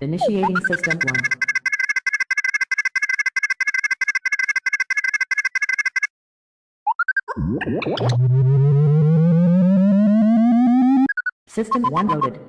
Initiating System 1. System 1 loaded.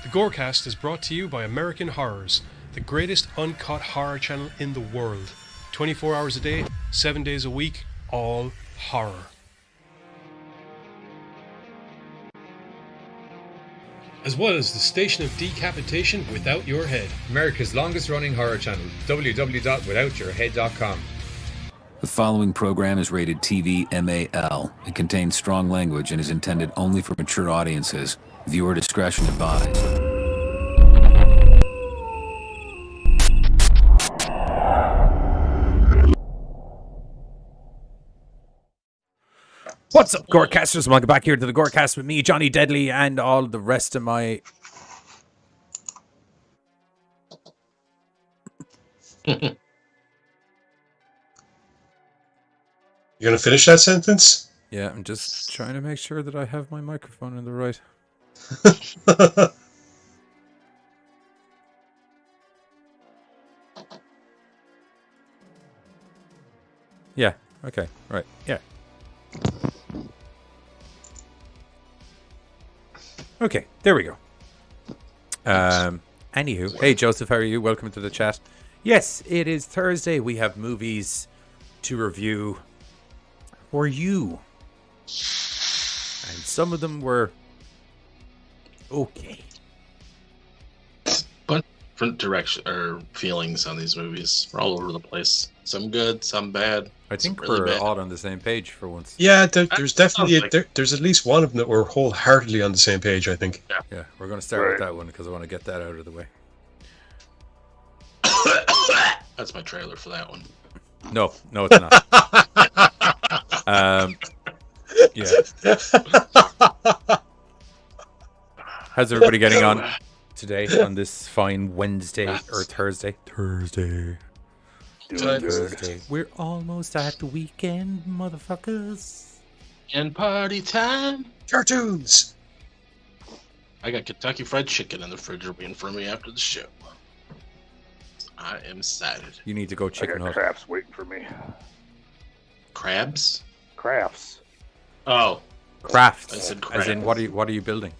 The Gorecast is brought to you by American Horrors, the greatest uncut horror channel in the world. 24 hours a day, 7 days a week, all horror. As well as the Station of Decapitation Without Your Head. America's longest running horror channel, www.withoutyourhead.com. The following program is rated TV MAL. It contains strong language and is intended only for mature audiences. Viewer discretion advised. What's up, Gorecasters? Welcome back here to the Gorecast with me, Johnny Deadly, and all the rest of my... You gonna finish that sentence? Yeah, I'm just trying to make sure that I have my microphone in the right... Yeah, okay, right, yeah. Okay, there we go. Anywho, hey Joseph, how are you? Welcome to the chat. Yes, it is Thursday. We have movies to review for you. And some of them were okay. But different direction or feelings on these movies. We're all over the place. Some good, some bad. I think really we're bad. all on the same page for once. Yeah, there's definitely there's at least one of them that we're wholeheartedly on the same page, I think. Yeah, we're going to start with that one because I want to get that out of the way. That's my trailer for that one. No, it's not. Yeah. How's everybody getting on today on this fine Wednesday or Thursday? Thursday. We're almost at the weekend, motherfuckers. And party time. Cartoons! I got Kentucky Fried Chicken in the fridge waiting for me after the show. I am excited. You need to go Chicken I got Hut. crafts waiting for me. Crabs? Crafts. Oh. Crafts. I said As in, crabs. what are you building?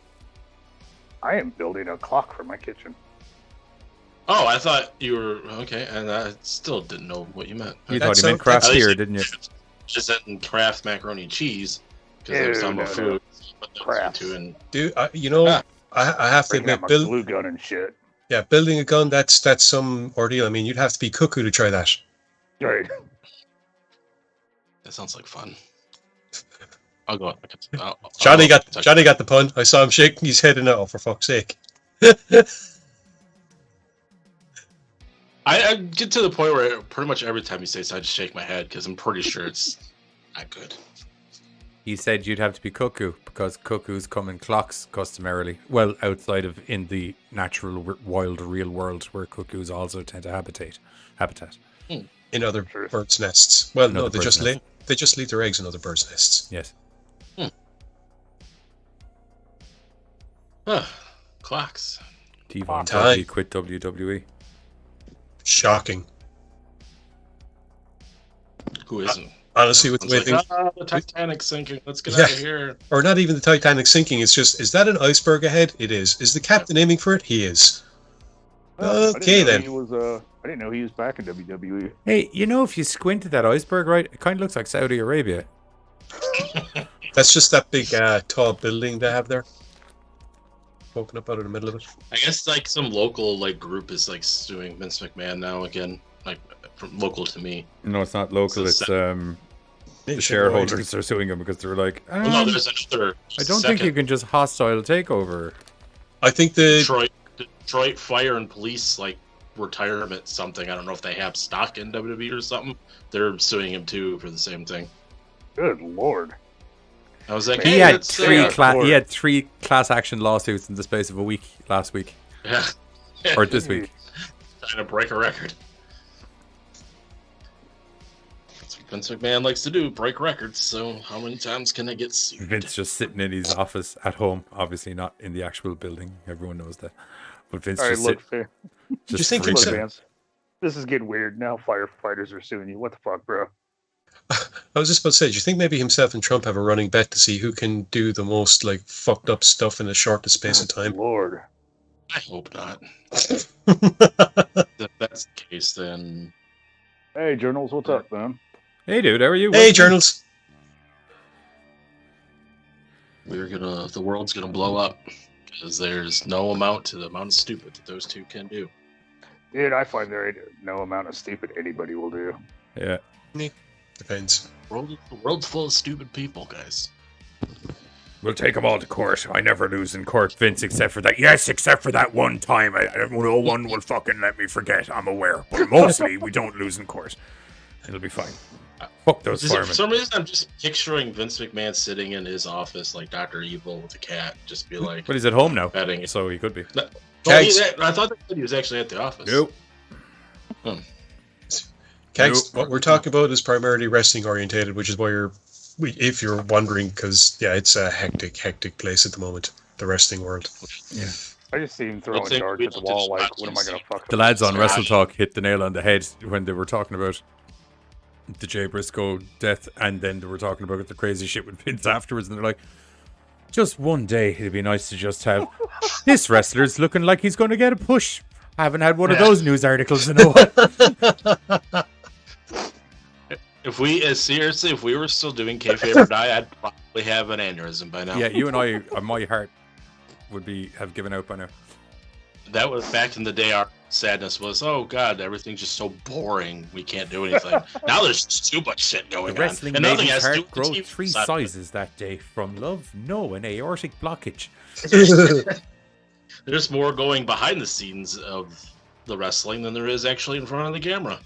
I am building a clock for my kitchen. Oh, I thought you were okay, and I still didn't know what you meant. You That thought you meant sounds- craft At least beer, it- didn't you? Just said Kraft macaroni and cheese because I was talking about No. food. But those Crafts. two and Dude, I have to Bringing out admit, my glue gun and shit. building a gun, that's some ordeal. I mean, you'd have to be cuckoo to try that. Right. that sounds like fun. I'll go. Johnny got the pun. I saw him shaking his head and oh, for fuck's sake. I get to the point where pretty much every time you say so, I just shake my head because I'm pretty sure it's not good. He said you'd have to be cuckoo because cuckoos come in clocks customarily. Well, outside of in the natural wild real world where cuckoos also tend to habitat. In other birds' nests. Well, In no, other they birds' just nests. they just leave their eggs in other birds' nests. Yes. Clocks. T-Von Time. Dudley quit WWE. Shocking. Who isn't? Honestly, with the way Everyone's things, like, the Titanic's sinking. Let's get Yeah. out of here. or not even the Titanic sinking. It's just, is that an iceberg ahead? It is. Is the captain aiming for it? He is. Okay, then. I didn't know he was back in WWE. Hey, you know, if you squint at that iceberg, right, it kind of looks like Saudi Arabia. That's just that big tall building they have there, poking up out of the middle of it. I guess like some local group is suing Vince McMahon now again, from local to me. No, it's not local. It's the shareholders are suing him because they're like, Well, no, there's another. I don't think you can just hostile takeover. I think the Detroit Fire and Police retirement something. I don't know if they have stock in WWE or something. They're suing him too for the same thing. Good lord. I was like, He hey, had that's, three class action lawsuits in the space of a week last week. Yeah. Or this week. Trying to break a record. That's what Vince McMahon likes to do, break records. So how many times can I get sued? Vince just sitting in his office at home, obviously not in the actual building. Everyone knows that. But Vince All right, just look, sit, Do you just think freaking it's look, a- Vance. This is getting weird. Now firefighters are suing you. What the fuck, bro? I was just about to say, do you think maybe himself and Trump have a running bet to see who can do the most like fucked up stuff in the shortest space of time? Lord. I hope not. Hey, If that's the case, then Hey, journals, what's up, man? Hey dude, how are you? Welcome. journals. the world's gonna blow up because there's no amount to the amount of stupid that those two can do. Dude, I find there ain't no amount of stupid anybody will do. Yeah. Depends. The world's full of stupid people, guys. We'll take them all to court. I never lose in court, Vince, except for that. Yes, except for that one time. No one will fucking let me forget. I'm aware. But mostly, we don't lose in court. It'll be fine. Fuck those For firemen. some reason, I'm just picturing Vince McMahon sitting in his office like Dr. Evil with a cat, just be like, But he's at home now, betting. so he could be. Well, Kegs. I thought that he was actually at the office. Nope. Kegs, Nope. what we're talking about is primarily wrestling orientated, which is why if you're wondering, because yeah, it's a hectic place at the moment, the wrestling world. Yeah. I just see him throwing think darts we at the don't wall. just Like, watch what am I gonna this. fuck? The lads on Gosh. Wrestle Talk hit the nail on the head when they were talking about the Jay Briscoe death, and then they were talking about the crazy shit with Vince afterwards, and they're like, just one day it'd be nice to just have this wrestler's looking like he's going to get a push. I haven't had one of those news articles in a while. If we were still doing kayfabe or die, I'd probably have an aneurysm by now. Yeah, you and I, my heart would have given out by now. That was back in the day. Our sadness was, oh god, everything's just so boring. We can't do anything. Now there's just too much shit The going wrestling on. made nothing his has to do heart with the grow team 3 side. sizes that day. From love, no, an aortic blockage. There's more going behind the scenes of the wrestling than there is actually in front of the camera.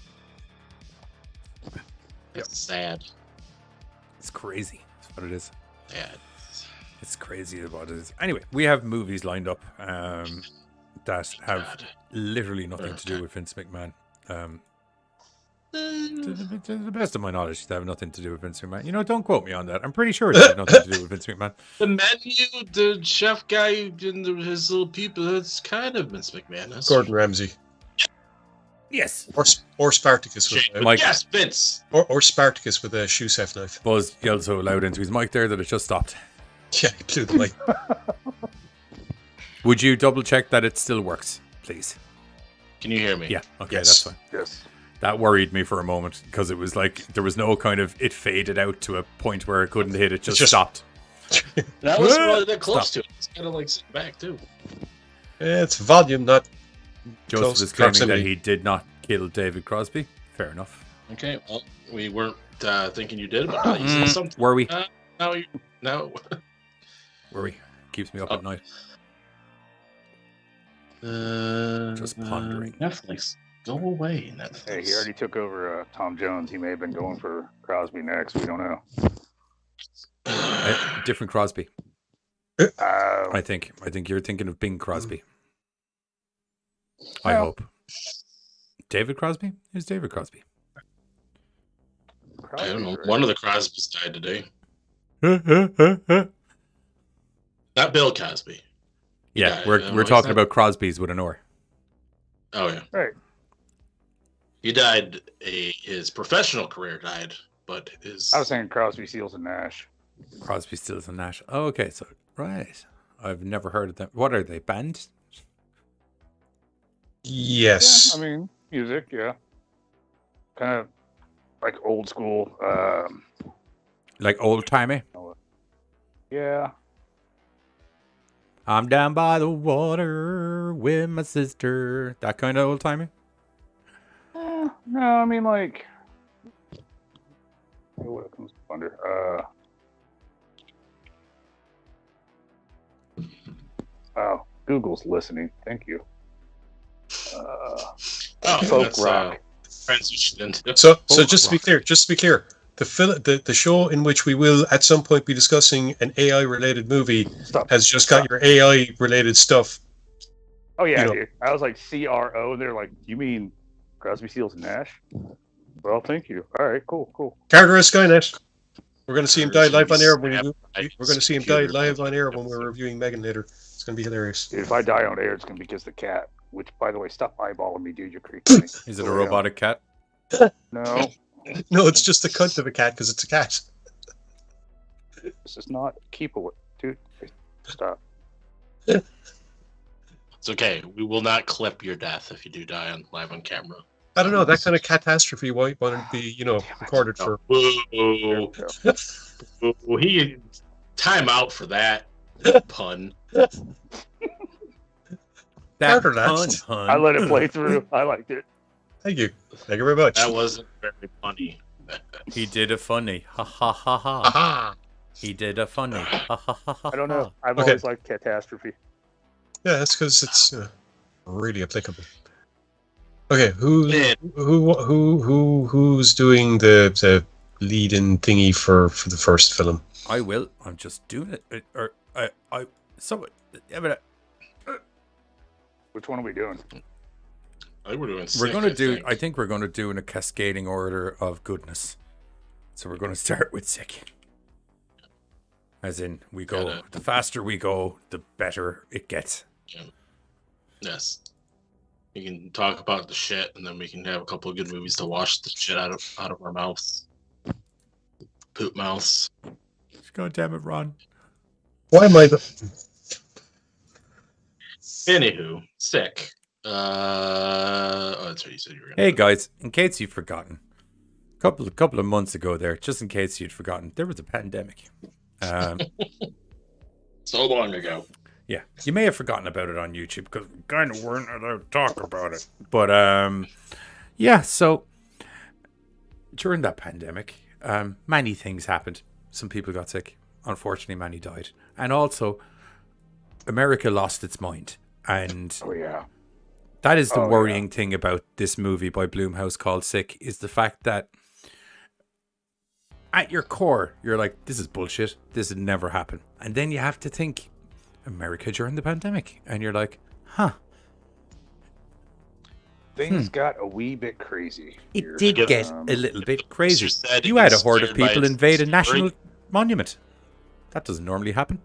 It's sad. It's crazy. That's what it is. Sad. It's crazy what it is. Anyway, we have movies lined up that have God. literally nothing to do with Vince McMahon. To the best of my knowledge, they have nothing to do with Vince McMahon. You know, don't quote me on that. I'm pretty sure they have nothing to do with Vince McMahon. The menu, the chef guy, and his little people, that's kind of Vince McMahon. That's Gordon Ramsay Yes. or Spartacus with Mike. Yes, Vince. or Spartacus with a shoe-chef knife. Buzz yelled so loud into his mic there that it just stopped. Yeah, he blew the mic. Would you double check that it still works, please? Can you hear me? Yeah. Okay, Yes. that's fine. Yes. That worried me for a moment because it was like there was no kind of it faded out to a point where it couldn't hit. It just stopped. That was really that close to it. It's kind of like sitting back too. It's volume, not Joseph close is claiming that proximity. he did not kill David Crosby. Fair enough. Okay, well, we weren't thinking you did, but now you said something. Were we? No. Were we? Keeps me up at night. Just pondering. Netflix, go away, Netflix. Hey, he already took over Tom Jones. He may have been going for Crosby next. We don't know. Different Crosby. Uh, I think you're thinking of Bing Crosby. I Well- hope. David Crosby? Who's David Crosby? I don't know. One of the Crosbys died today. Not Bill Cosby. Yeah, Yeah, we're he's talking not- about Crosby's with an R. Oh yeah, Right. he died. His professional career died, but his I was saying Crosby, Seals, and Nash. Crosby, Stills, and Nash. Oh, okay, so right. I've never heard of them. What are they? Band? yes. Yeah, I mean, music, yeah. Kind of like old school. Like old timey? Yeah. I'm down by the water with my sister. That kind of old timey? No, I mean like. What comes under? Oh, Google's listening. Thank you. Folk that's, rock. transitioned into. So Folk just to be clear, the show in which we will at some point be discussing an AI related movie Stop. has just got your AI related stuff Oh yeah, You know. dude. I was like CRO, and they're like, "You mean Crosby, Stills, and Nash?" Well, thank you. All right, cool. Carter is Skynet. We're going to see him die There's gonna live be on air when snap we're going to see him die computer. live on air when we're reviewing Megan later. It's going to be hilarious. Dude, if I die on air, it's gonna be because the cat. Which, by the way, stop eyeballing me, dude. You're creeping me. Is it a robotic cat? No, No, it's just the cunt of a cat because it's a cat. this is not. Keep away, dude. Stop. It's okay. We will not clip your death if you do die on live on camera. I don't know, that kind of catastrophe won't be, recorded for. Whoa. Well, he time out for that pun. That Carter, that's- pun. I let it play through. I liked it. Thank you. Thank you very much. That wasn't very funny. He did a funny. Ha ha ha ha. Aha! He did a funny. Ha ha ha ha. I don't know. I've Okay. always liked catastrophe. Yeah, that's because it's really applicable. Okay, who's doing the lead-in thingy for the first film? I will. I'm just doing it. Which one are we doing? I think we're doing. We're Sick, going to do. think. I think we're going to do in a cascading order of goodness. So we're going to start with sick. As in, we go. Gotta- The faster we go, the better it gets. Yes. We can talk about the shit, and then we can have a couple of good movies to wash the shit out of our mouths. Poop mouths. God damn it, Ron. Why am I the... Anywho, sick. That's what you said you were gonna. Hey guys, in case you've forgotten, a couple of months ago there, just in case you'd forgotten, there was a pandemic. So long ago. Yeah, you may have forgotten about it on YouTube because we kind of weren't allowed to talk about it. But yeah, so during that pandemic, many things happened. Some people got sick. Unfortunately, many died. And also, America lost its mind. And Oh yeah. that is the Oh, worrying thing about this movie by Blumhouse called Sick, is the fact that at your core, you're like, this is bullshit. This would never happen. And then you have to think, America during the pandemic. And you're like, huh. Things got a wee bit crazy. It here. did get Um, a little bit crazy. said You had a horde of inspired by people its invade a story. national monument. That doesn't normally happen.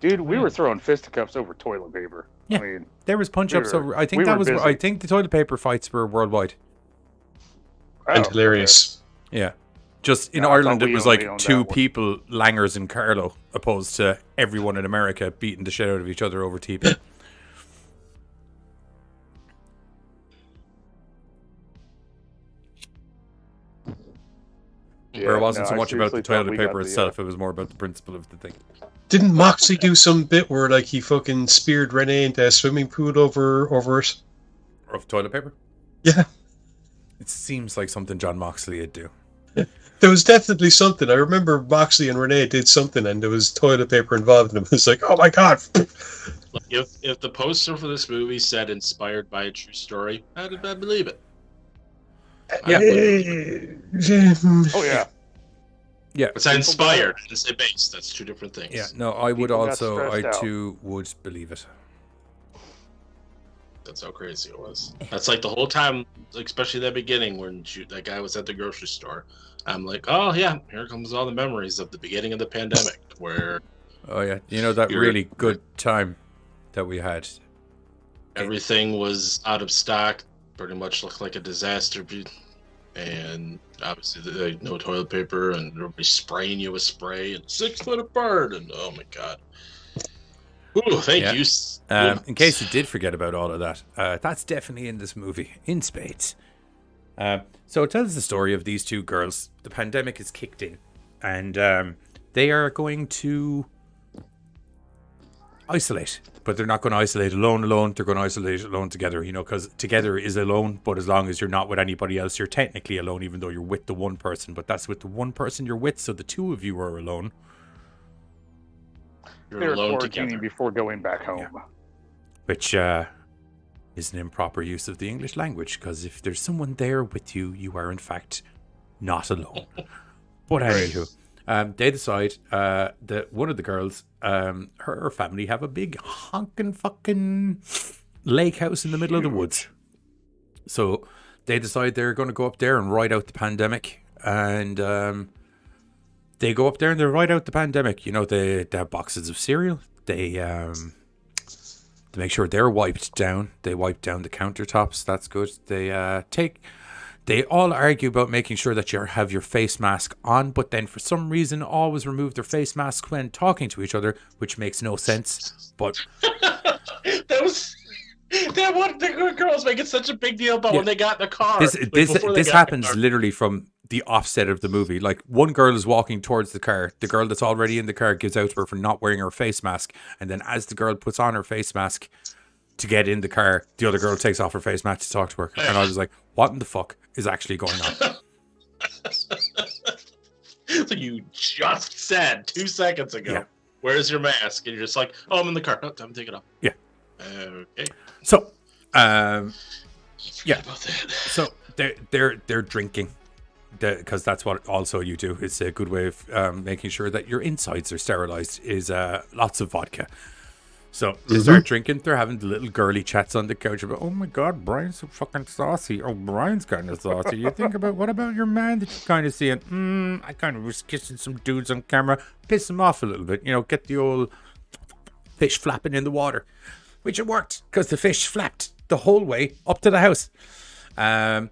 Dude, we were throwing fisticuffs over toilet paper. Yeah. I mean, There was punch-ups We were- over. I think we that were was. busy. I think the toilet paper fights were worldwide. and oh, hilarious. Yeah. Just in No, I Ireland, thought it we was only like owned two that one. people, Langers and Carlo, opposed to everyone in America beating the shit out of each other over TP. Yeah, Where it wasn't no, so I much about the seriously thought toilet we got paper the, itself, it was more about the principle of the thing. Didn't Moxley do some bit where like he fucking speared Renee into a swimming pool over it? Of toilet paper? Yeah. It seems like something John Moxley would do. There was definitely something. I remember Moxley and Renee did something and there was toilet paper involved and it was like, oh my god. Like, if the poster for this movie said "inspired by a true story," I'd believe it. Yeah. Oh yeah. Yeah. It's inspired. I didn't say based. That's two different things. Yeah, no, I would People got also, I stressed out. too would believe it. That's how crazy it was. That's like the whole time, like, especially that beginning when that guy was at the grocery store. I'm like, oh yeah, here comes all the memories of the beginning of the pandemic, where Oh yeah, you know that You're- really good time that we had. everything was out of stock, pretty much looked like a disaster, and obviously no toilet paper, and everybody spraying you with spray and 6 foot apart, and oh my god. Ooh, thank Yeah. you. In case you did forget about all of that, that's definitely in this movie, in spades. So it tells the story of these two girls. The pandemic is kicked in, and they are going to isolate. But they're not going to isolate alone. They're going to isolate alone together, because together is alone, but as long as you're not with anybody else, you're technically alone, even though you're with the one person. But that's with the one person you're with, so the two of you are alone. You're They were alone quarantining together. before going back home. Which is an improper use of the English language, because if there's someone there with you, you are in fact not alone. But anywho, They decide that one of the girls, her family, have a big honking fucking lake house in the middle of the woods. So they decide they're going to go up there and ride out the pandemic. And they go up there and they ride out the pandemic. You know, they have boxes of cereal. They make sure they're wiped down. They wipe down the countertops. That's good. They all argue about making sure that you have your face mask on, but then for some reason always remove their face masks when talking to each other, which makes no sense. But the girls making such a big deal about when they got in the car. This happens literally from the offset of the movie. Like, one girl is walking towards the car. The girl that's already in the car gives out to her for not wearing her face mask. And then as the girl puts on her face mask to get in the car, the other girl takes off her face mask to talk to her. And I was like, what in the fuck is actually going on? So you just said 2 seconds ago, where's your mask? And you're just like, oh, I'm in the car. No, time to take it off. Yeah. Okay. So, About that. So they're drinking, because that's what also you do. It's a good way of making sure that your insides are sterilized. Is lots of vodka. So they start drinking. They're having the little girly chats on the couch about, oh my god, Brian's so fucking saucy. Oh, Brian's kind of saucy. You think about, what about your man that you're kind of seeing? I kind of was kissing some dudes on camera. Piss him off a little bit. You know, get the old fish flapping in the water. Which it worked, because the fish flapped the whole way up to the house.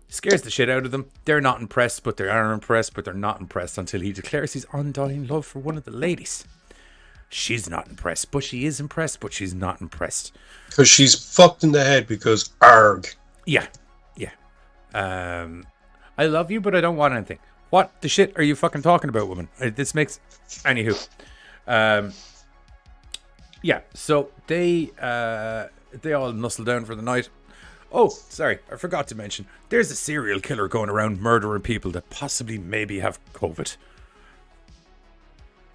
Scares the shit out of them. They're not impressed, but they are impressed, but they're not impressed until he declares his undying love for one of the ladies. She's not impressed, but she is impressed, but she's not impressed. Because she's fucked in the head because arg. Yeah. I love you, but I don't want anything. What the shit are you fucking talking about, woman? This makes... Anywho. Yeah, so they all nuzzle down for the night. Oh, sorry, I forgot to mention. There's a serial killer going around murdering people that possibly maybe have COVID.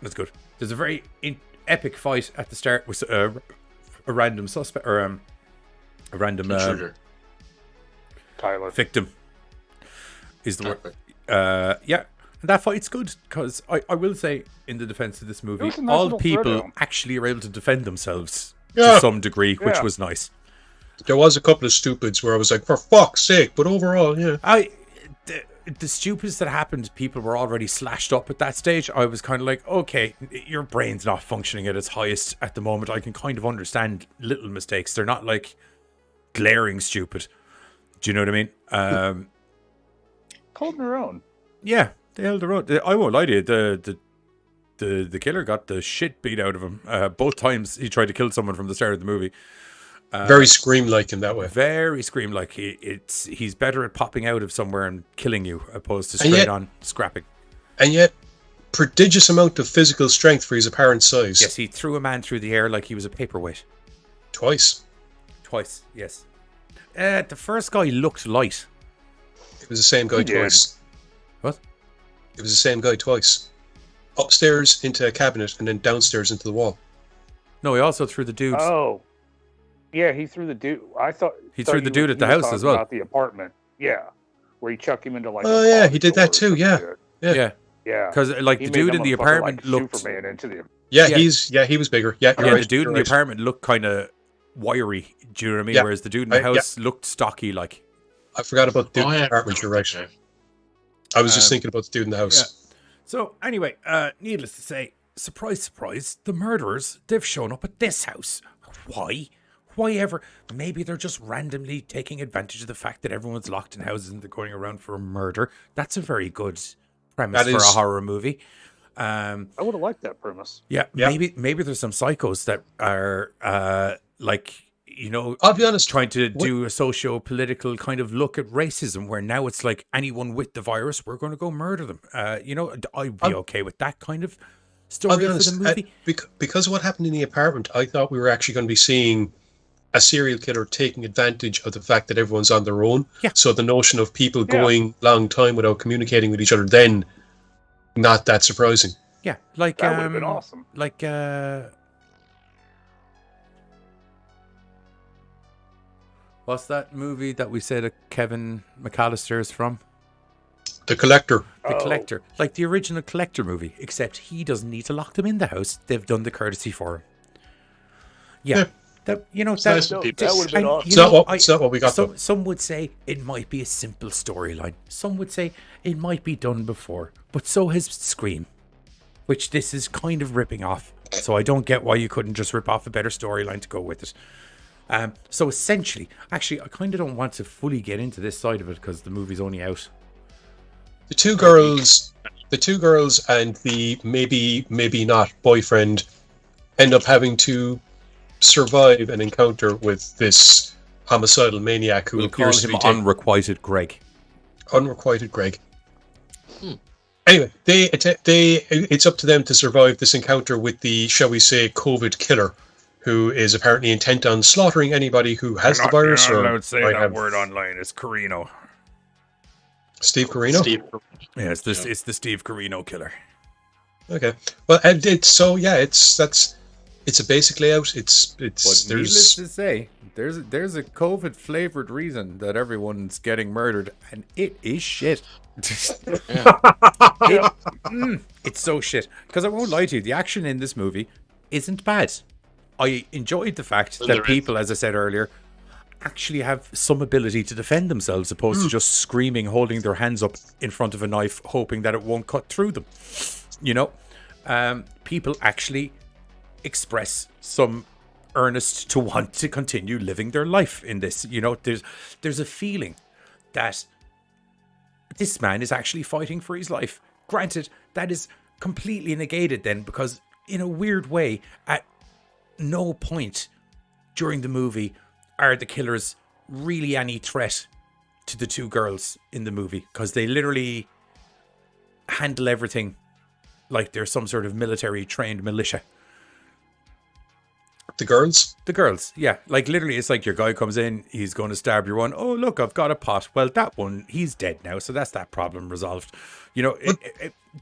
That's good. There's a very epic fight at the start with a random suspect, or a random Tyler. victim is the word. Yeah, and that fight's good, because I will say, in the defense of this movie, was a nice all little people throwdown. actually are able to defend themselves Yeah. to some degree, which Yeah. was nice. There was a couple of stupids where I was like, for fuck's sake, but overall, yeah. The stupids that happened, people were already slashed up at that stage. I was kind of like, okay, your brain's not functioning at its highest at the moment. I can kind of understand little mistakes. They're not like glaring stupid. Do you know what I mean? Holding their own. Yeah, they held their own. I won't lie to you. The killer got the shit beat out of him. Both times he tried to kill someone from the start of the movie. Very Scream-like in that way. Very Scream-like. He's better at popping out of somewhere and killing you, opposed to straight on scrapping. And yet, prodigious amount of physical strength for his apparent size. Yes, he threw a man through the air like he was a paperweight. Twice. Yes. The first guy looked light. It was the same guy He did. twice. What? It was the same guy twice. Upstairs into a cabinet and then downstairs into the wall. No, he also threw the dudes. Oh. Yeah, he threw the dude. I thought He threw the dude at the he was house as talking well. About the apartment. Yeah. Where he chucked him into like Oh, a yeah, closet he did door that or too, some yeah. shit. Yeah. Yeah. Because like He the made dude that in the motherfucker, apartment like, looked. Superman into the Yeah, Yeah. he was bigger. Yeah, you're Yeah, right. the dude in you're the right. apartment looked kind of wiry. Do you know what I mean? Yeah. Whereas the dude in the house looked stocky, like. I forgot about the dude in the yeah. apartment, you're right. I was just thinking about the dude in the house. Yeah. So anyway, needless to say, surprise, surprise, the murderers, they've shown up at this house. Why? Why ever? Maybe they're just randomly taking advantage of the fact that everyone's locked in houses and they're going around for a murder. That's a very good premise That for a is- horror movie. I would have liked that premise. Yeah, Yeah. maybe there's some psychos that are like, you know, I'll be honest. trying to do a socio-political kind of look at racism, where now it's like anyone with the virus, we're going to go murder them. You know, I'd be okay with that kind of story I'll be for honest. the movie. Because of what happened in the apartment, I thought we were actually going to be seeing a serial killer taking advantage of the fact that everyone's on their own. Yeah. So the notion of people going long time without communicating with each other, then not that surprising. Yeah, like That would have been awesome. Like what's that movie that we said Kevin McAllister is from? The Collector. The Collector. Like the original Collector movie, except he doesn't need to lock them in the house. They've done the courtesy for him. Yeah. That, you know, nice when people- that would have been awesome. It's not what we got, though. Some would say it might be a simple storyline. Some would say it might be done before. But so has Scream, which this is kind of ripping off. So I don't get why you couldn't just rip off a better storyline to go with it. So essentially, actually, I kind of don't want to fully get into this side of it because the movie's only out. The two girls and the maybe not boyfriend end up having to survive an encounter with this homicidal maniac who We'll call appears to him be Unrequited Greg. Unrequited Greg. Anyway, it's up to them to survive this encounter with the, shall we say, COVID killer, who is apparently intent on slaughtering anybody who has the virus. You're not or allowed to say might that have- word online. It's Corino. Steve Corino. Yeah, it's the Steve Corino killer. Okay. Well, and it's basically out. It's But there's needless to say, there's a COVID flavored reason that everyone's getting murdered, and it is shit. It's so shit. Because I won't lie to you, the action in this movie isn't bad. I enjoyed the fact that people, as I said earlier, actually have some ability to defend themselves, opposed to just screaming, holding their hands up in front of a knife, hoping that it won't cut through them. You know, people actually express some earnest to want to continue living their life in this. You know, there's a feeling that this man is actually fighting for his life. Granted, that is completely negated then, because in a weird way, at no point during the movie are the killers really any threat to the two girls in the movie, because they literally handle everything like they're some sort of military trained militia. the girls. The girls, yeah. Like literally, it's like your guy comes in, he's going to stab your one. Oh, look, I've got a pot. Well, that one, he's dead now, so that's that problem resolved. You know,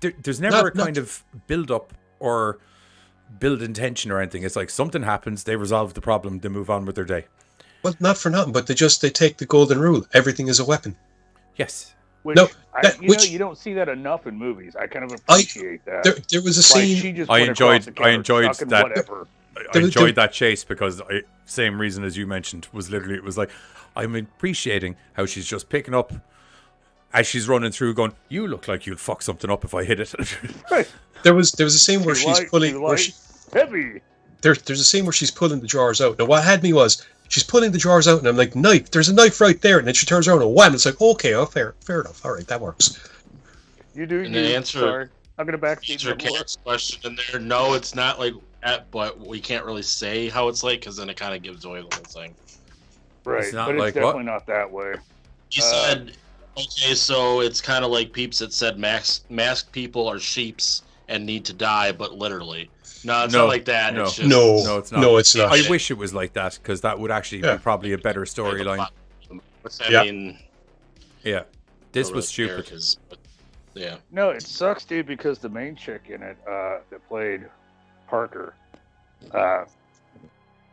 there's never a kind of build up or build intention or anything. It's like something happens, they resolve the problem, they move on with their day. Well, not for nothing, but they take the golden rule. Everything is a weapon. Yes. Which, No, you don't see that enough in movies. I kind of appreciate that. There was a Like, scene. she just I went enjoyed across the counter, that. chucking whatever. I enjoyed that chase because same reason as you mentioned, was literally, it was like, I'm appreciating how she's just picking up as she's running through going, you look like you'll fuck something up if I hit it. There was a scene where she's pulling. Heavy. There's a scene where she's pulling the jars out. Now, what had me was she's pulling the jars out, and I'm like, knife. There's a knife right there, and then she turns around and wham! It's like, okay, fair enough. All right, that works. You do. And you. the answer- Sorry. I'm gonna back Answer Karen's question in there. No, it's not like that, but we can't really say how it's like because then it kind of gives away the whole thing. Right, It's not but it's like definitely what? not that way. He said, okay, so it's kind of like Peeps that said masked people are sheeps and need to die, but literally. No, it's not like that. No. It's just, No, it's not. No, it's not. I wish it was like that, because that would actually be probably a better storyline. What's that Yeah. mean? Yeah. This I don't was really care stupid. 'cause- yeah. No, it sucks, dude, because the main chick in it that played Parker,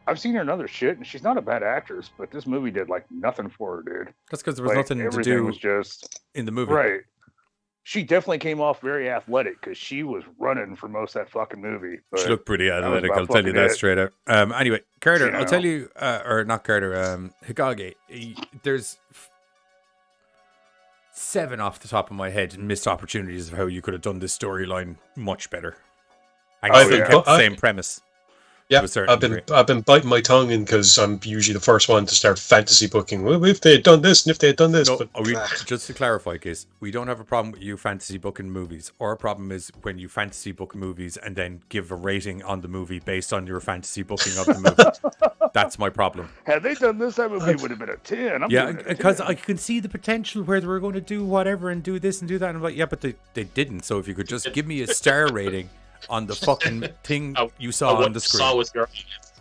I've seen her in other shit, and she's not a bad actress, but this movie did like nothing for her, dude. That's because there was Like, nothing to everything do was just in the movie. right. She definitely came off very athletic because she was running for most of that fucking movie. But She looked pretty was athletic, about I'll tell you fucking that it. straight out. Anyway, Carter, You I'll know. tell you, or not Carter, Hikage, there's 7 off the top of my head missed opportunities of how you could have done this storyline much better. And I've still been- kept the I- same premise. Yeah, to a certain I've degree. been biting my tongue in because I'm usually the first one to start fantasy booking. Well, if they had done this and if they had done this, No, but just to clarify, Case, we don't have a problem with you fantasy booking movies. Our problem is when you fantasy book movies and then give a rating on the movie based on your fantasy booking of the movie. That's my problem. had they done this, that movie would have been a 10. I'm Yeah, giving it a because 10. I can see the potential where they were going to do whatever and do this and do that. And I'm like, yeah, but they didn't. So if you could just give me a star rating on the fucking thing you saw on the screen. Saw with your audience.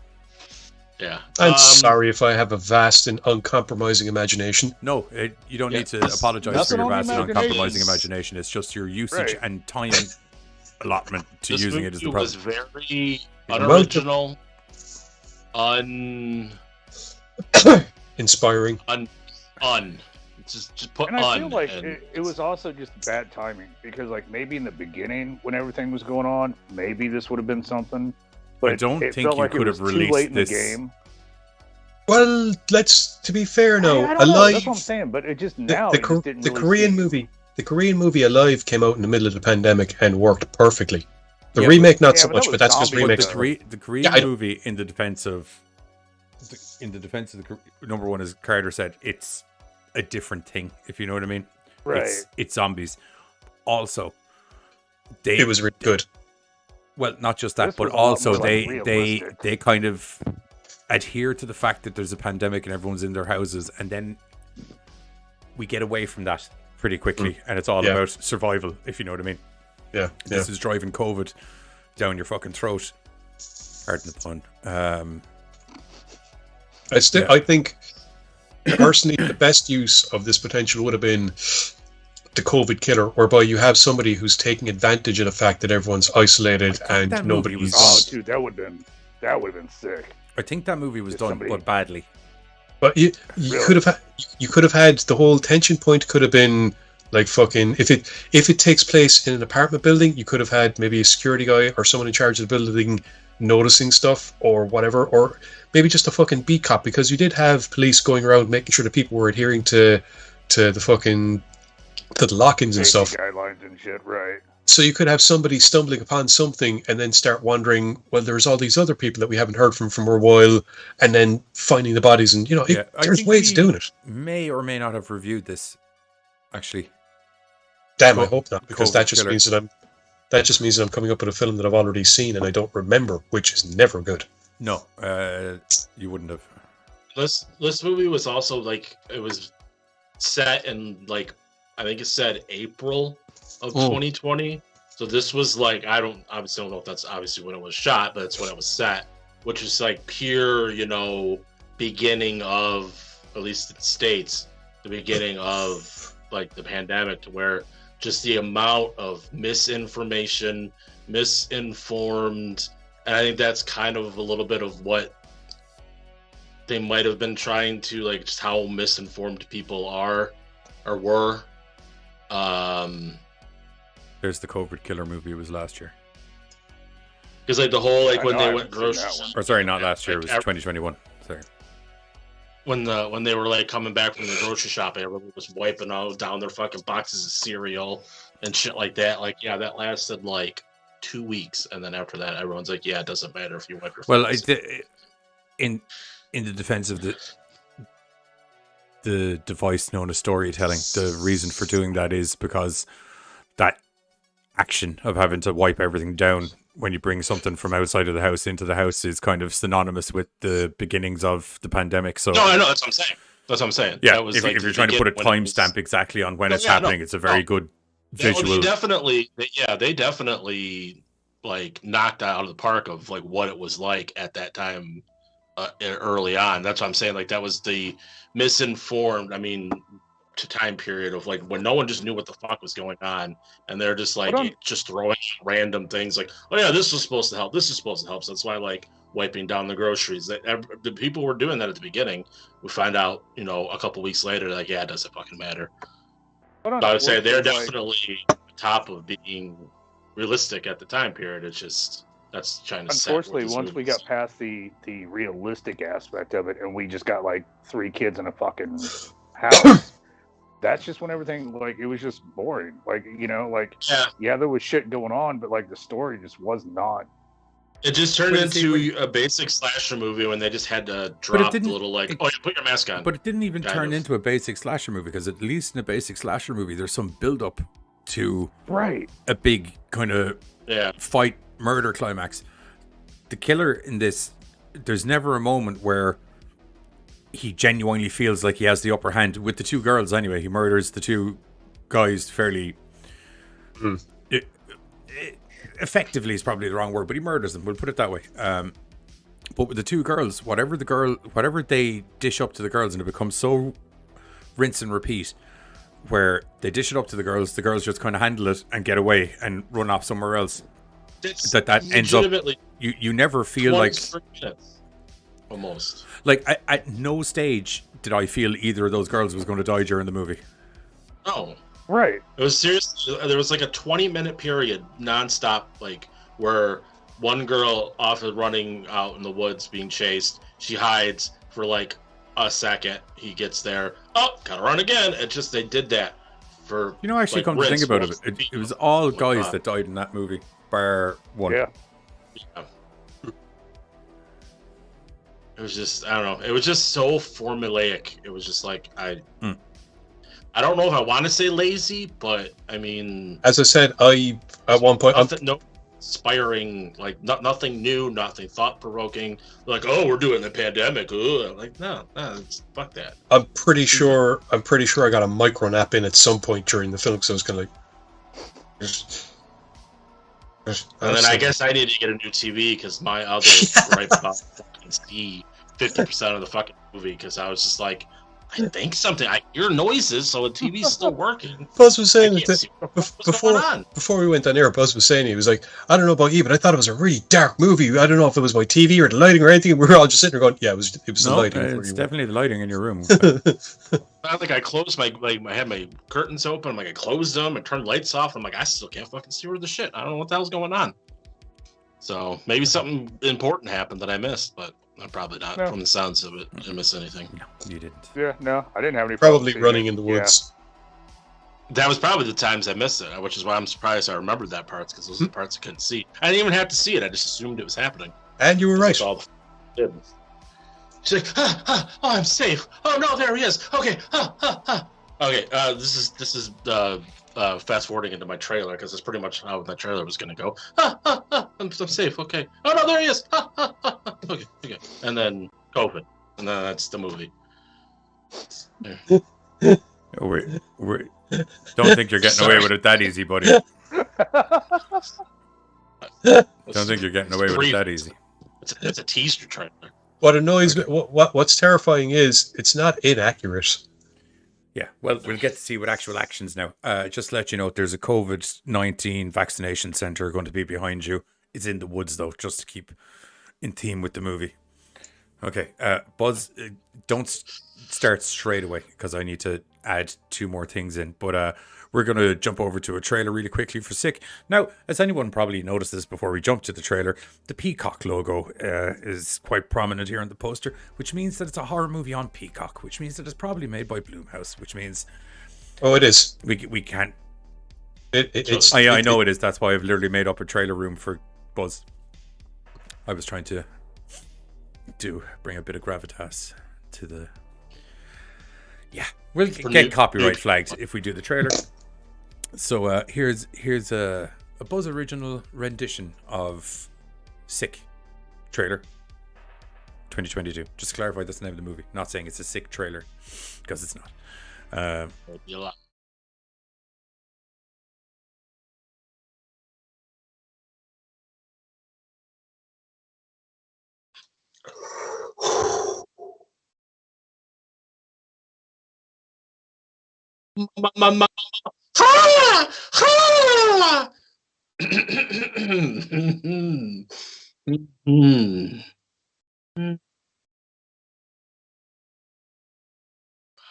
Yeah. I'm sorry if I have a vast and uncompromising imagination. No, you don't Yeah, need to apologize for nothing your on vast and imagination. uncompromising imagination. It's just your usage Right. and time allotment to This using it as the movie was problem. very unoriginal, Inspiring. Just put And I feel like and it was also just bad timing because, like, maybe in the beginning when everything was going on, maybe this would have been something. But I don't it think felt you like could it was have too released late in this. the game. Well, to be fair, no. I don't know. Alive. That's what I'm saying. But it just now it just didn't the really Korean seem- movie, the Korean movie Alive came out in the middle of the pandemic and worked perfectly. The Yeah, remake not yeah, so but that much, was but that's because zombies, remakes. though. The Korean Yeah, I don't- movie, in the defense of number one, as Carter said, it's a different thing. If you know what I mean, Right. It's zombies. Also, they It was really good. well, not just that, This but was a lot also more, like, they realistic. kind of adhere to the fact that there's a pandemic and everyone's in their houses, and then we get away from that pretty quickly, and it's all Yeah. about survival. If you know what I mean. Yeah, This is driving COVID down your fucking throat. Pardon the pun. I think personally the best use of this potential would have been the COVID killer, whereby you have somebody who's taking advantage of the fact that everyone's isolated and that movie nobody's. Oh, dude, that would have been sick. I think that movie was If done, somebody- but badly. But you Really? could have had the whole tension point could have been like fucking if it takes place in an apartment building, you could have had maybe a security guy or someone in charge of the building noticing stuff or whatever, or maybe just a fucking beat cop, because you did have police going around making sure that people were adhering to the fucking to the lock-ins and Safety stuff. guidelines and shit, right? So you could have somebody stumbling upon something and then start wondering, well, there's all these other people that we haven't heard from for a while, and then finding the bodies, and I there's think ways of we doing it. May or may not have reviewed this. Actually, Damn, I hope not, because COVID that just killer. means that I'm coming up with a film that I've already seen and I don't remember, which is never good. no, you wouldn't have. This movie was also like it was set in like I think it said April of 2020. So this was like I obviously don't know if that's obviously when it was shot, but it's when it was set, which is like pure, beginning of, at least in the States, the beginning of like the pandemic, to where just the amount of misinformation, misinformed, and I think that's kind of a little bit of what they might have been trying to, like, just how misinformed people are or were. There's the COVID killer movie. It was last year. Because like the whole I when know, they I went haven't seen grocery, that Or sorry, not last year. It Like, was 2021. Sorry. when they were like coming back from the grocery shop, everyone was wiping out down their fucking boxes of cereal and shit like that. Like, yeah, that lasted like 2 weeks, and then after that, everyone's like, yeah, it doesn't matter if you wipe your. Well, face. in the defense of the device known as storytelling, the reason for doing that is because that action of having to wipe everything down when you bring something from outside of the house into the house is kind of synonymous with the beginnings of the pandemic. So No, I know, that's what I'm saying. That's what I'm saying. yeah, That was if, like if you're the trying to put a beginning when it was- timestamp exactly on when No, it's yeah, no, happening, it's a very no. good Yeah, well, visual. they definitely like knocked out of the park of like what it was like at that time early on. That's what I'm saying. Like that was the misinformed. I mean, to time period of like when no one just knew what the fuck was going on, and they're just like just throwing random things like, oh yeah, this was supposed to help. This is supposed to help. So that's why like wiping down the groceries. The people were doing that at the beginning. We find out, a couple weeks later, like yeah, it doesn't fucking matter. Hold on, I would say what they're was, like- definitely top of being realistic at the time period. It's just that's trying to. Unfortunately, once we got past the realistic aspect of it, and we just got like 3 kids in a fucking house, that's just when everything like it was just boring. Like yeah, there was shit going on, but like the story just was not. It just turned But see, into a basic slasher movie when they just had to drop the little like, oh, yeah, put your mask on. But it didn't even kind turn of. into a basic slasher movie, because at least in a basic slasher movie, there's some build up to Right. a big kind of Yeah. fight murder climax. The killer in this, there's never a moment where he genuinely feels like he has the upper hand with the 2 girls. Anyway, he murders the 2 guys fairly effectively is probably the wrong word, but he murders them, we'll put it that way. But with the 2 girls, whatever they dish up to the girls, and it becomes so rinse and repeat, where they dish it up to the girls just kind of handle it and get away and run off somewhere else. It's That ends up, legitimately you never feel like 23 minutes. almost. Like, at no stage did I feel either of those girls was going to die during the movie. No. Right. It was serious. There was like a 20-minute period nonstop, like where one girl off of running out in the woods being chased. She hides for like a second. He gets there. Oh, gotta run again. It just, they did that for. You know, actually, like, come to think about it, it was all guys God. that died in that movie, bar one. Yeah. It was just, I don't know. It was just so formulaic. It was just like, I don't know if I want to say lazy, but I mean, As I said, at one point, no inspiring, like nothing new, nothing thought provoking. Like, oh, we're doing the pandemic. Ugh. Like, no, fuck that. I'm pretty sure I got a micro nap in at some point during the film, because I was kind of like. And then I guess I need to get a new TV because my other right about fucking see 50% of the fucking movie, because I was just like, I think something. I hear noises, so the TV's still working. Buzz was saying I can't see what's before going on. before we went on air, Buzz was saying, he was like, I don't know about you, but I thought it was a really dark movie. I don't know if it was my TV or the lighting or anything. And we were all just sitting there going, yeah, it was the No, lighting. it's definitely the lighting in your room. I think I closed I had my curtains open. I'm like, I closed them and turned lights off. I'm like, I still can't fucking see where the shit. I don't know what the hell's going on. So maybe something important happened that I missed, but I'm probably not. No. From the sounds of it, I didn't miss anything. No, you didn't. Yeah, no, I didn't have any Probably problems running seeing in the it. woods. That was probably the times I missed it, which is why I'm surprised I remembered that parts, because those are the parts I couldn't see. I didn't even have to see it. I just assumed it was happening. And you were right. That's all the She's like, oh, I'm safe. Oh no, there he is. Okay, okay. This is fast forwarding into my trailer, because that's pretty much how my trailer was gonna go. I'm safe. Okay. Oh no, there he is. Okay. And then COVID, and then that's the movie. Oh, wait. Don't think you're getting away with it that easy, buddy. Don't think you're getting away with it that easy. It's a teaser trailer. What annoys me, what's terrifying is it's not inaccurate. Yeah, well, we'll get to see what actual actions now. Just to let you know, there's a COVID-19 vaccination center going to be behind you. It's in the woods, though, just to keep in theme with the movie. Okay, Buzz, don't start straight away, because I need to add 2 more things in. But we're going to jump over to a trailer really quickly for Sick. Now, as anyone probably notices before we jump to the trailer, the Peacock logo is quite prominent here on the poster, which means that it's a horror movie on Peacock, which means that it's probably made by Blumhouse, which means... Oh, it is. We can't... I know it is. That's why I've literally made up a trailer room for Buzz. I was trying to bring a bit of gravitas to the... Yeah, we'll get copyright flagged if we do the trailer. So here's a Buzz original rendition of Sick trailer 2022. Just to clarify, that's the name of the movie. Not saying it's a Sick trailer, because it's not. Ha! Ha!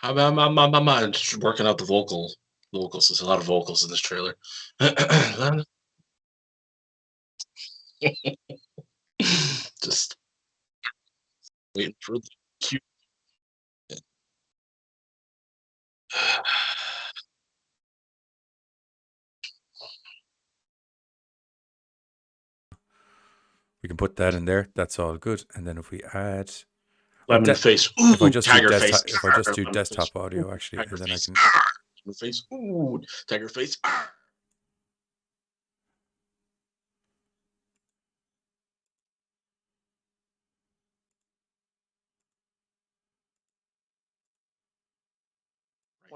I'm just working out the vocals. There's a lot of vocals in this trailer. Just waiting for the cue. We can put that in there. That's all good. And then if we add lemon face, if I just tiger do face, if I just do desktop audio, actually, and then I can. Lemon face, ooh, tiger face.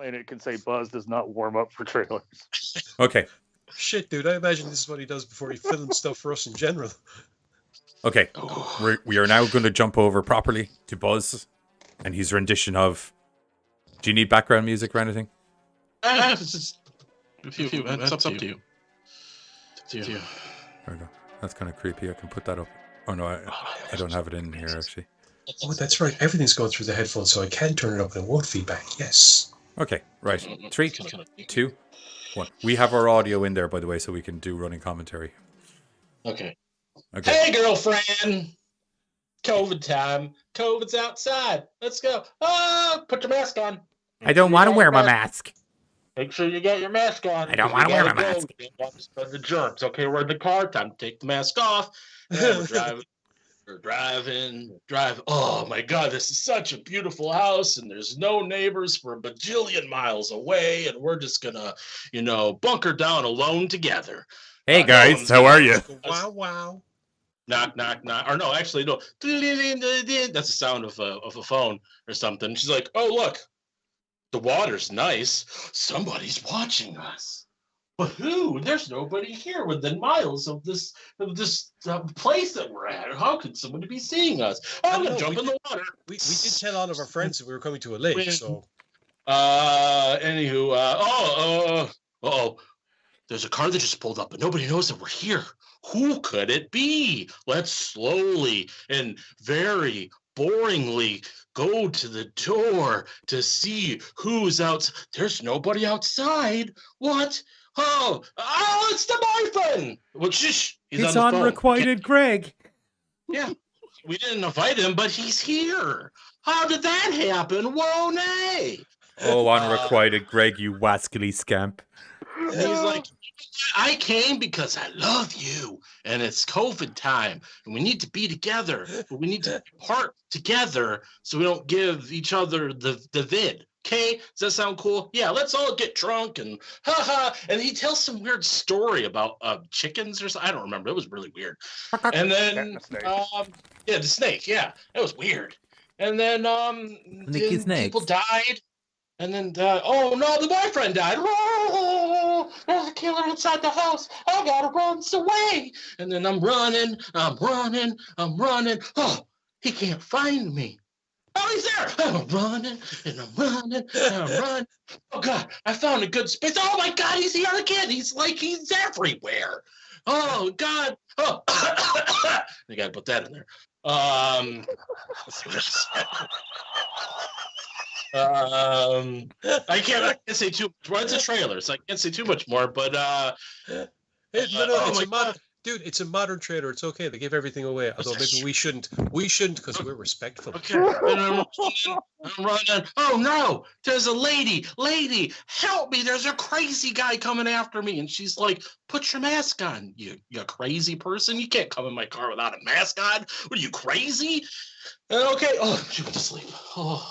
And it can say Buzz does not warm up for trailers. Okay. Shit, dude, I imagine this is what he does before he films stuff for us in general. Okay. We are now going to jump over properly to Buzz and his rendition of... Do you need background music or anything? It's just it's up to you. There we go. That's kind of creepy. I can put that up. Oh no, I don't have it in here actually. Oh, that's right. Everything's going through the headphones, so I can turn it up and it won't feedback. Yes. Okay, right. 3, 2, 1. We have our audio in there, by the way, so we can do running commentary. Okay. Okay. Hey, girlfriend. COVID time. COVID's outside. Let's go. Oh, put your mask on. I don't want to wear my mask. Make sure you get your mask on. I don't want to wear my mask. You don't want to spread the germs. Okay, we're in the car. Time to take the mask off. And we're driving. We're driving. Oh my God, this is such a beautiful house, and there's no neighbors for a bajillion miles away, and we're just gonna, bunker down alone together. Hey guys, how are you? Wow, wow. Knock, knock, knock. Or no, actually, no. That's the sound of a phone or something. She's like, oh, look, the water's nice. Somebody's watching us. But who? There's nobody here within miles of this place that we're at. How could somebody be seeing us? I'm going to jump in the water. We did tell all of our friends that we were coming to a lake, so. Anywho, uh-oh. There's a car that just pulled up, but nobody knows that we're here. Who could it be? Let's slowly and very boringly go to the door to see who's out. There's nobody outside. What? Oh, it's the boyfriend. Well, shh. He's on the phone. unrequited Greg. Yeah. We didn't invite him, but he's here. How did that happen? Whoa, nay. Oh, unrequited Greg, you wascally scamp. And he's like, I came because I love you, and it's COVID time, and we need to be together, but we need to part together so we don't give each other the vid. Okay, does that sound cool? Yeah, let's all get drunk and haha. And he tells some weird story about chickens or something. I don't remember. It was really weird. And then, the snake. Yeah, it was weird. And then, people died. And then, oh no, the boyfriend died. Oh, there's a killer inside the house. I gotta run away. And then I'm running. Oh, he can't find me. Oh, he's there. I'm running. Oh God, I found a good space. Oh my God, he's here again. He's everywhere. Oh God. Oh, you gotta put that in there. I can't say too much. Well, it's a trailer, so I can't say too much more. But it's a modern trailer. It's okay. They give everything away. Although maybe we shouldn't. We shouldn't because we're respectful. Okay. And I'm running. Oh no! There's a lady. Lady, help me! There's a crazy guy coming after me. And she's like, "Put your mask on, you crazy person! You can't come in my car without a mask on. What are you crazy?" And okay. Oh, she went to sleep. Oh.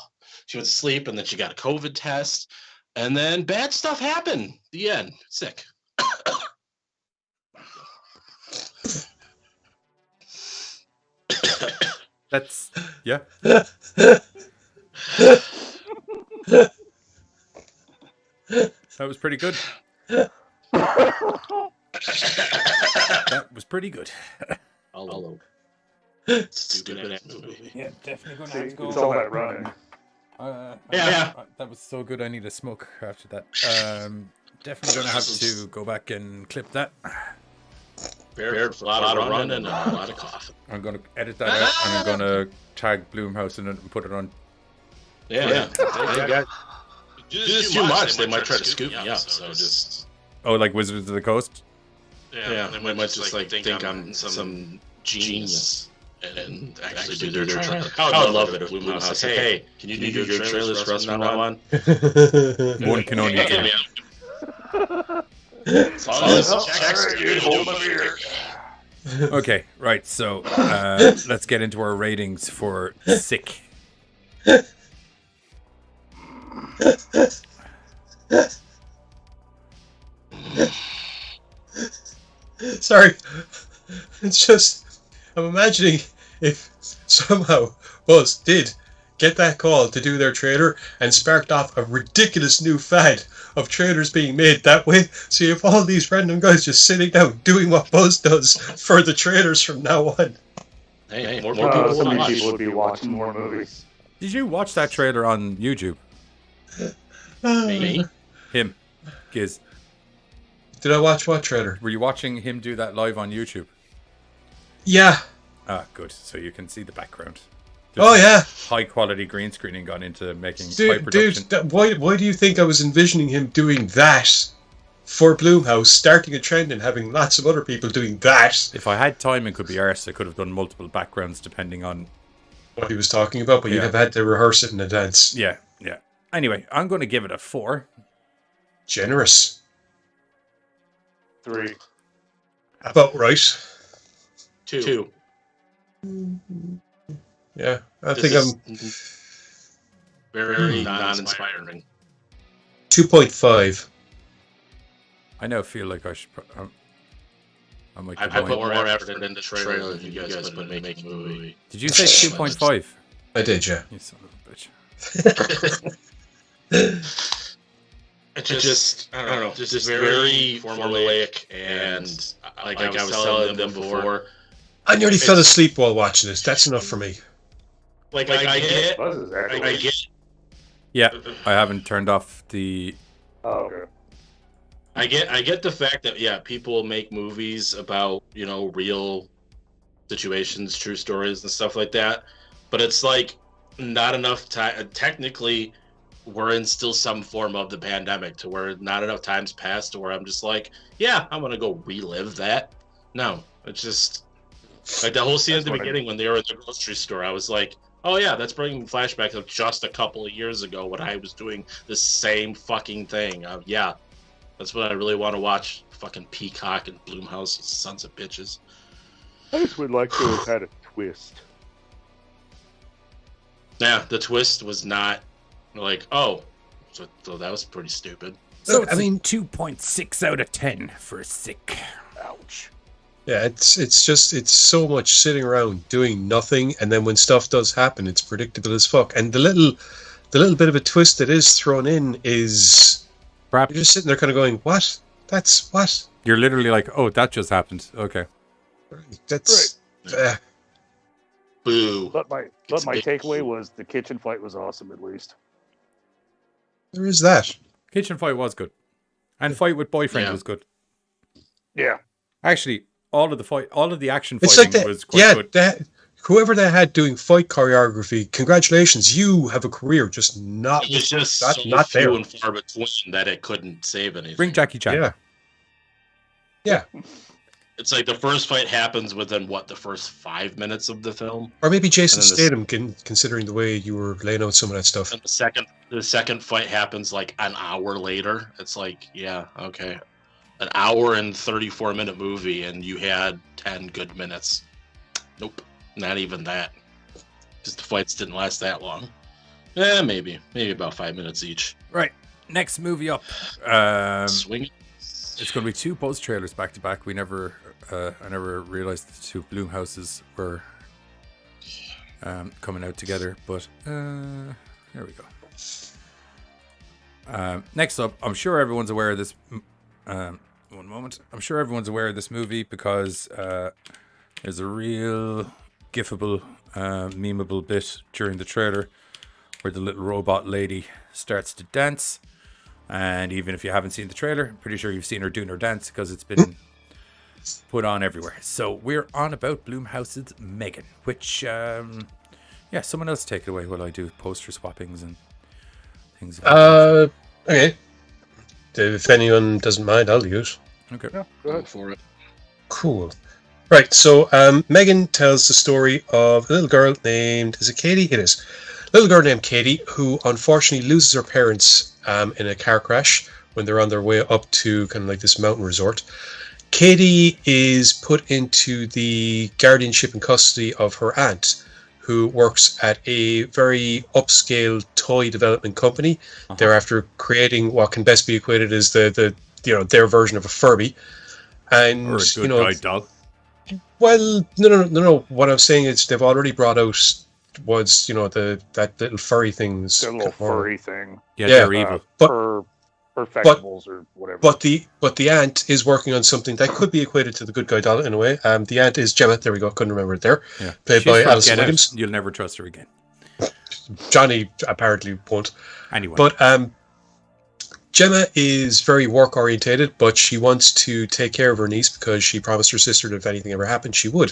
She went to sleep, and then she got a COVID test, and then bad stuff happened. The end. Sick. That's, yeah. That was pretty good. That was pretty good. Hello. Stupid movie. Yeah, definitely going to have to go. It's all that running. Yeah. That was so good. I need a smoke after that. Definitely going to have to go back and clip that. A lot of running and a lot of coughing. I'm going to edit that out, and I'm going to tag Bloomhouse in it and put it on. Yeah. Just too much. They might try to scoop me up. So just. Oh, like Wizards of the Coast? Yeah. They might just think I'm some genius. And actually do their trailer. I would love it if Bloomhouse said, "Hey, can you do your trailers for us from now on?" One can only do. Okay, right. So let's get into our ratings for Sick. Sorry, it's just. I'm imagining if somehow Buzz did get that call to do their trailer and sparked off a ridiculous new fad of trailers being made that way. So you have all these random guys just sitting down doing what Buzz does for the trailers from now on. Hey, more people would be watching more movies. Did you watch that trailer on YouTube? Me? Him. Giz. Did I watch what trailer? Were you watching him do that live on YouTube? Yeah. Ah, good. So you can see the background. Oh yeah, high quality green screening gone into making high dude. production. Why do you think I was envisioning him doing that for Blumhouse, starting a trend and having lots of other people doing that? If I had time and could be arsed, I could have done multiple backgrounds depending on What he was talking about, but you'd Yeah. have had to rehearse it in advance. yeah. Anyway, I'm going to give it a 4. Generous. 3. About right. 2. Yeah, I This think I'm is very non-inspiring. 2.5. I now feel like I should. I'm like I the put boy. more effort into the trailer than you guys put in making a movie. Did you say 2.5? I did, yeah. You son of a bitch. It just I don't know, just very formulaic and like I was telling them before. I nearly fell asleep while watching this. That's enough for me. Like I get, Buzz is actually. I get, Yeah, I haven't turned off the. Oh, okay. I get the fact that people make movies about real situations, true stories, and stuff like that. But it's like not enough time. Technically, we're in still some form of the pandemic to where not enough time's passed to where I'm just like, I'm gonna go relive that. No, it's just like the whole scene at the beginning when they were in the grocery store. I was like, oh yeah, that's bringing flashbacks of just a couple of years ago when I was doing the same fucking thing. That's what I really want to watch. Fucking Peacock and Blumhouse, you sons of bitches. I just would like to have had a twist. Yeah, the twist was not like, so that was pretty stupid. So Look, I mean, 2.6 out of 10 for sick. Ouch. yeah, it's so much sitting around doing nothing, and then when stuff does happen, it's predictable as fuck. And the little bit of a twist that is thrown in is Crap. you're just sitting there kind of going, what? That's what? You're literally like, oh, that just happened. Okay. That's Boo. But my takeaway was the kitchen fight was awesome. At least. there is that. Kitchen fight was good, and fight with boyfriend was good. Yeah. Actually, all of the action It's fighting like that. was quite good. Whoever they had doing fight choreography, congratulations, you have a career. Just not, It was just not, so not there. few and far between that it couldn't save anything. Bring Jackie Chan. Yeah. Yeah. It's like the first fight happens within the first 5 minutes of the film, Or maybe Jason And then Statham, considering the way you were laying out some of that stuff. and the second fight happens like an hour later. It's like, okay, an hour and 34-minute movie, and you had 10 good minutes. Nope, not even that. Just the fights didn't last that long. Maybe about 5 minutes each. Right. Next movie up. Swing. It's going to be 2 post trailers back to back. I never realized the 2 Blumhouses were coming out together, but here we go. Next up, I'm sure everyone's aware of this. One moment. I'm sure everyone's aware of this movie because there's a real gifable, memeable bit during the trailer where the little robot lady starts to dance. And even if you haven't seen the trailer, I'm pretty sure you've seen her doing her dance because it's been put on everywhere. So we're on about Blumhouse's Megan, which, someone else take it away while I do poster swappings and things. Okay. If anyone doesn't mind, I'll use. Okay. Yeah. Go Go ahead. for it. Cool. Right, so Megan tells the story of a little girl named, is it Katie? It is. A little girl named Katie who unfortunately loses her parents in a car crash when they're on their way up to kind of like this mountain resort. Katie is put into the guardianship and custody of her aunt, who works at a very upscale toy development company. They're after creating what can best be equated as the their version of a Furby. And Or a good guy doll. well, no. What I'm saying is they've already brought out was that little furry things. The little furry thing. Yeah, Yeah, they're evil. But- Perfectables or whatever. But the aunt is working on something that could be equated to the good guy doll in a way. The aunt is Gemma. There we go. Couldn't remember it there. Yeah. Played She's by from Alison Get Out. Williams. You'll never trust her again. Johnny apparently won't. Anyway. But Gemma is very work orientated, but she wants to take care of her niece because she promised her sister that if anything ever happened, she would.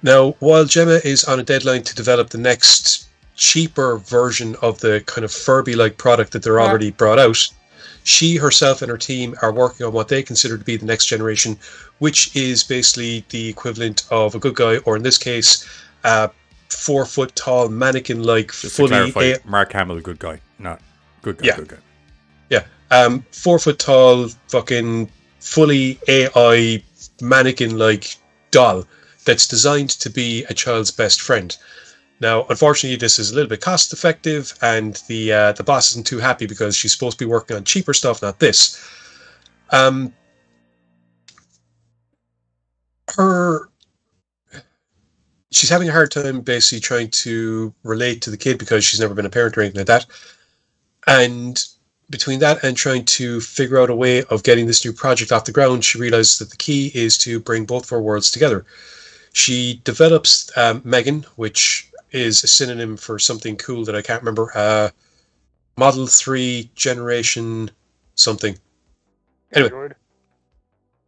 Now, while Gemma is on a deadline to develop the next cheaper version of the kind of Furby-like product that they're already brought out, she herself and her team are working on what they consider to be the next generation, which is basically the equivalent of a good guy, or in this case, a 4 foot tall mannequin-like Just fully... to clarify, Mark Hamill, good guy, not good guy, Yeah. good guy. Yeah, 4 foot tall, fucking fully AI mannequin-like doll that's designed to be a child's best friend. Now, unfortunately, this is a little bit cost-effective, and the boss isn't too happy because she's supposed to be working on cheaper stuff, not this. She's having a hard time basically trying to relate to the kid because she's never been a parent or anything like that. And between that and trying to figure out a way of getting this new project off the ground, she realizes that the key is to bring both of our worlds together. She develops Megan, which is a synonym for something cool that I can't remember. Model 3 generation something. Anyway. Android?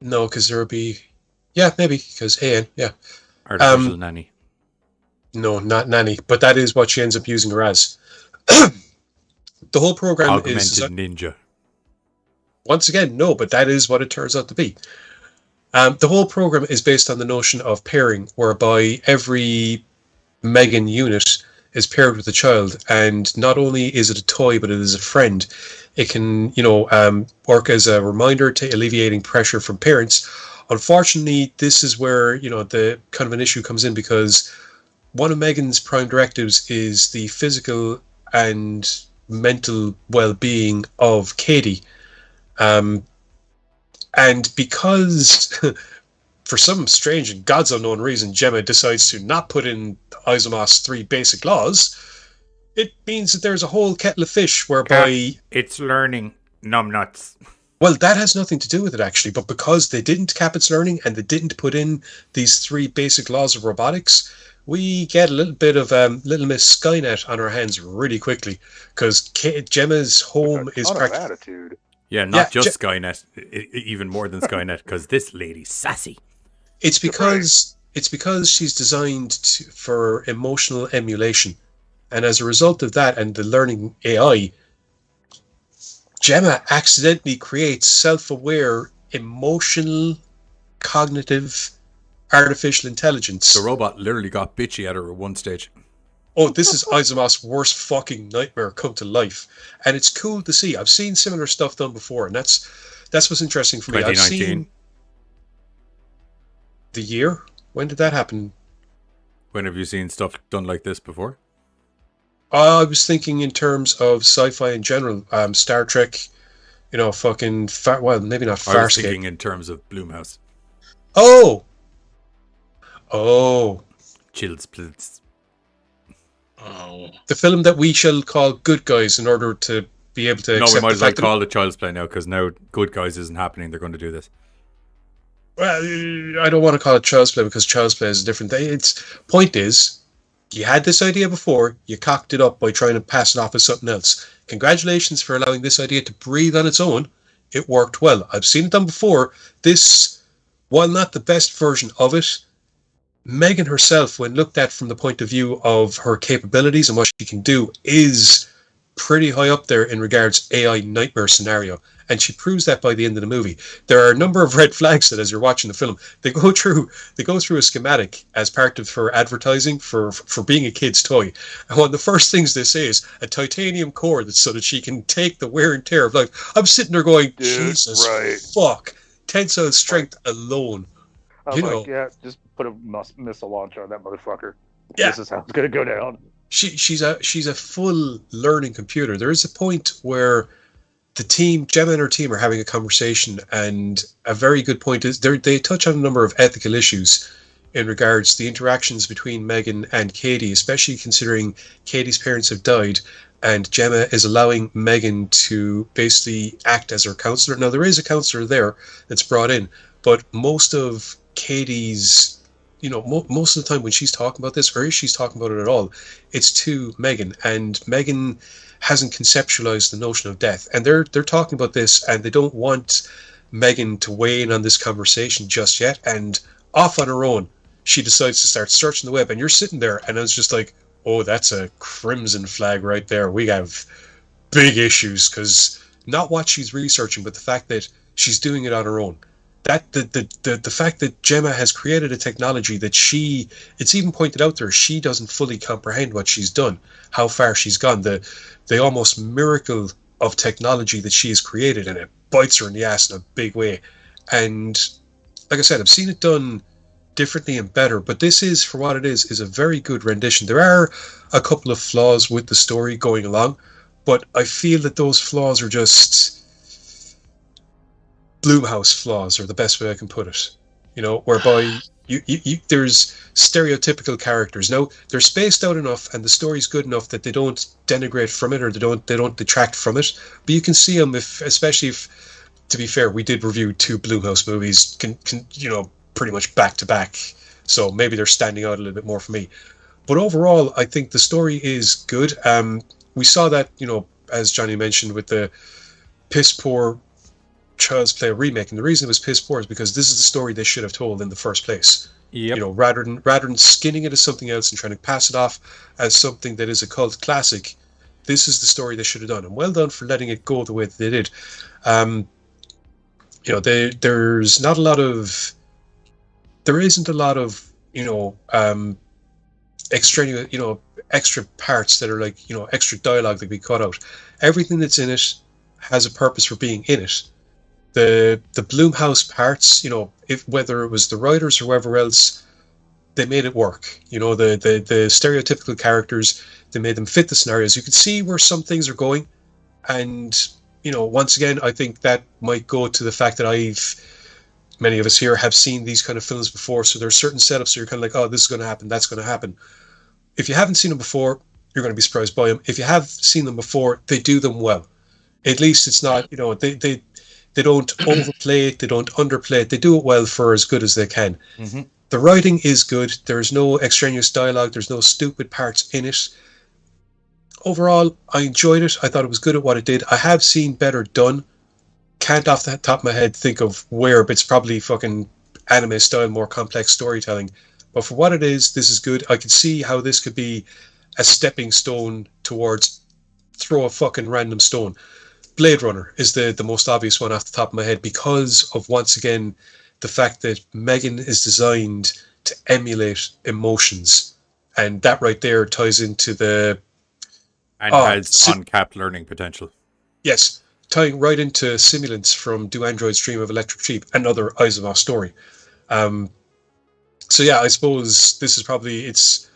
No, because there would be... Yeah, maybe, because AN, yeah. Artificial nanny. No, not nanny, but that is what she ends up using her as. The whole program Augmented is... ninja. Once again, no, but that is what it turns out to be. The whole program is based on the notion of pairing, whereby every Megan unit is paired with a child, and not only is it a toy, but it is a friend. It can, work as a reminder to alleviating pressure from parents. Unfortunately, this is where, the kind of an issue comes in, because one of Megan's prime directives is the physical and mental well-being of Katie. And because, for some strange and God's unknown reason, Gemma decides to not put in Isomos 3 basic laws, it means that there's a whole kettle of fish whereby... It's learning numbnuts. Well, that has nothing to do with it, actually, but because they didn't cap its learning and they didn't put in these 3 basic laws of robotics, we get a little bit of Little Miss Skynet on our hands really quickly, because Gemma's home is practically... attitude. Yeah, not just Skynet, even more than Skynet, because this lady's sassy. It's because she's designed for emotional emulation, and as a result of that and the learning AI, Gemma accidentally creates self-aware, emotional, cognitive, artificial intelligence. The robot literally got bitchy at her at one stage. Oh, this is Isomos' worst fucking nightmare come to life. And it's cool to see. I've seen similar stuff done before, and that's what's interesting for me. 2019. I've seen the year? When did that happen? When have you seen stuff done like this before? I was thinking in terms of sci-fi in general. Star Trek, fucking... maybe not Farscape. I was thinking in terms of Blumhouse. Oh! Chills, please. Oh. The film that we shall call Good Guys in order to be able to accept we might the as well fact call it Child's Play now, because now Good Guys isn't happening. They're going to do this. Well, I don't want to call it Child's Play because Child's Play is a different thing. Point is, you had this idea before, you cocked it up by trying to pass it off as something else. Congratulations for allowing this idea to breathe on its own. It worked well. I've seen it done before. This, while not the best version of it, Megan herself, when looked at from the point of view of her capabilities and what she can do, is pretty high up there in regards AI nightmare scenario. And she proves that by the end of the movie. There are a number of red flags that as you're watching the film, they go through a schematic as part of her advertising for being a kid's toy. And one of the first things they say is a titanium core that's so that she can take the wear and tear of life. I'm sitting there going, Jesus fuck. Tensile strength alone. I was just put a missile launcher on that motherfucker. Yeah. This is how it's going to go down. She's a full learning computer. There is a point where Gemma and her team are having a conversation, and a very good point is they touch on a number of ethical issues in regards to the interactions between Megan and Katie, especially considering Katie's parents have died, and Gemma is allowing Megan to basically act as her counselor. Now, there is a counselor there that's brought in, but most of Katie's, most of the time when she's talking about this, or if she's talking about it at all, it's to Megan, and Megan hasn't conceptualized the notion of death. And they're talking about this, and they don't want Megan to weigh in on this conversation just yet, and off on her own, she decides to start searching the web, and you're sitting there, and I was just like, oh, that's a crimson flag right there. We have big issues, because not what she's researching, but the fact that she's doing it on her own. That the fact that Gemma has created a technology that it's even pointed out there, she doesn't fully comprehend what she's done, how far she's gone, the almost miracle of technology that she has created, and it bites her in the ass in a big way. And like I said, I've seen it done differently and better, but this is, for what it is a very good rendition. There are a couple of flaws with the story going along, but I feel that those flaws are just Blumhouse flaws, are the best way I can put it. Whereby there's stereotypical characters. Now, they're spaced out enough, and the story's good enough that they don't denigrate from it, or they don't detract from it. But you can see them, especially if, to be fair, we did review 2 Blumhouse movies, pretty much back to back. So maybe they're standing out a little bit more for me. But overall, I think the story is good. We saw that, as Johnny mentioned, with the piss poor Child's Play remake, and the reason it was piss poor is because this is the story they should have told in the first place. Yep. Rather than skinning it as something else and trying to pass it off as something that is a cult classic, this is the story they should have done, and well done for letting it go the way that they did. There isn't a lot of extraneous, extra parts that are like, extra dialogue that we cut out. Everything that's in it has a purpose for being in it. The Blumhouse parts, whether it was the writers or whoever else, they made it work. The stereotypical characters, they made them fit the scenarios. You could see where some things are going, and once again, I think that might go to the fact that many of us here have seen these kind of films before, so there's certain setups so you're kind of like, oh, this is going to happen, that's going to happen. If you haven't seen them before, you're going to be surprised by them. If you have seen them before, they do them well. At least it's not, they don't overplay it, they don't underplay it, they do it well for as good as they can. Mm-hmm. The writing is good, there's no extraneous dialogue, there's no stupid parts in it. Overall, I enjoyed it, I thought it was good at what it did. I have seen better done. Can't off the top of my head think of where, but it's probably fucking anime style, more complex storytelling. But for what it is, this is good. I can see how this could be a stepping stone towards throw a fucking random stone. Blade Runner is the most obvious one off the top of my head, because of, once again, the fact that Megan is designed to emulate emotions. And that right there ties into the... has uncapped learning potential. Yes. Tying right into Simulants from Do Androids Dream of Electric Sheep, another Asimov story. So yeah, I suppose this is probably, it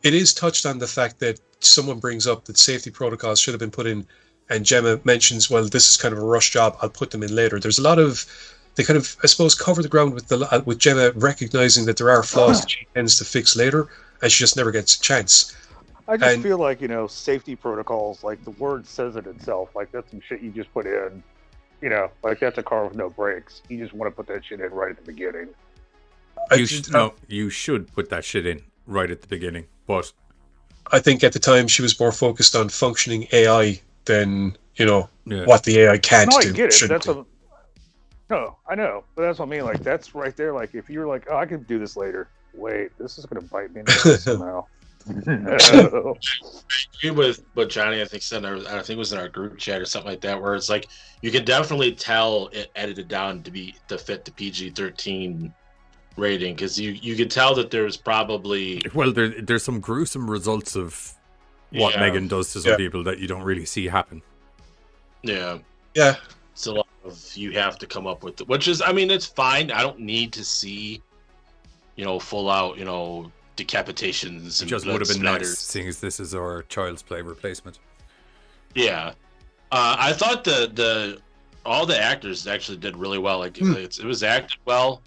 is touched on the fact that someone brings up that safety protocols should have been put in, and Gemma mentions, well, this is kind of a rush job, I'll put them in later. There's a lot of, they kind of, I suppose, cover the ground with Gemma recognizing that there are flaws that she tends to fix later, and she just never gets a chance. I just feel like, safety protocols, like the word says it itself. Like that's some shit you just put in, like that's a car with no brakes. You just want to put that shit in right at the beginning. You should put that shit in right at the beginning. But I think at the time she was more focused on functioning AI than, what the AI can't do. I get it. No, I know. But that's what I mean. Like that's right there. Like if you're like, oh, I can do this later. Wait, this is going to bite me in the ass somehow. I agree with what Johnny, I think, said. I think it was in our group chat or something like that, where it's like you can definitely tell it edited down to fit the PG-13 rating, because you could tell that there's probably there's some gruesome results of what Megan does to some people that you don't really see happen. Yeah. It's a lot of you have to come up with which is, I mean, it's fine. I don't need to see full out decapitations. It just would have been nice, seeing as this is our Child's Play replacement. Yeah, I thought all the actors actually did really well. Like it was acted well.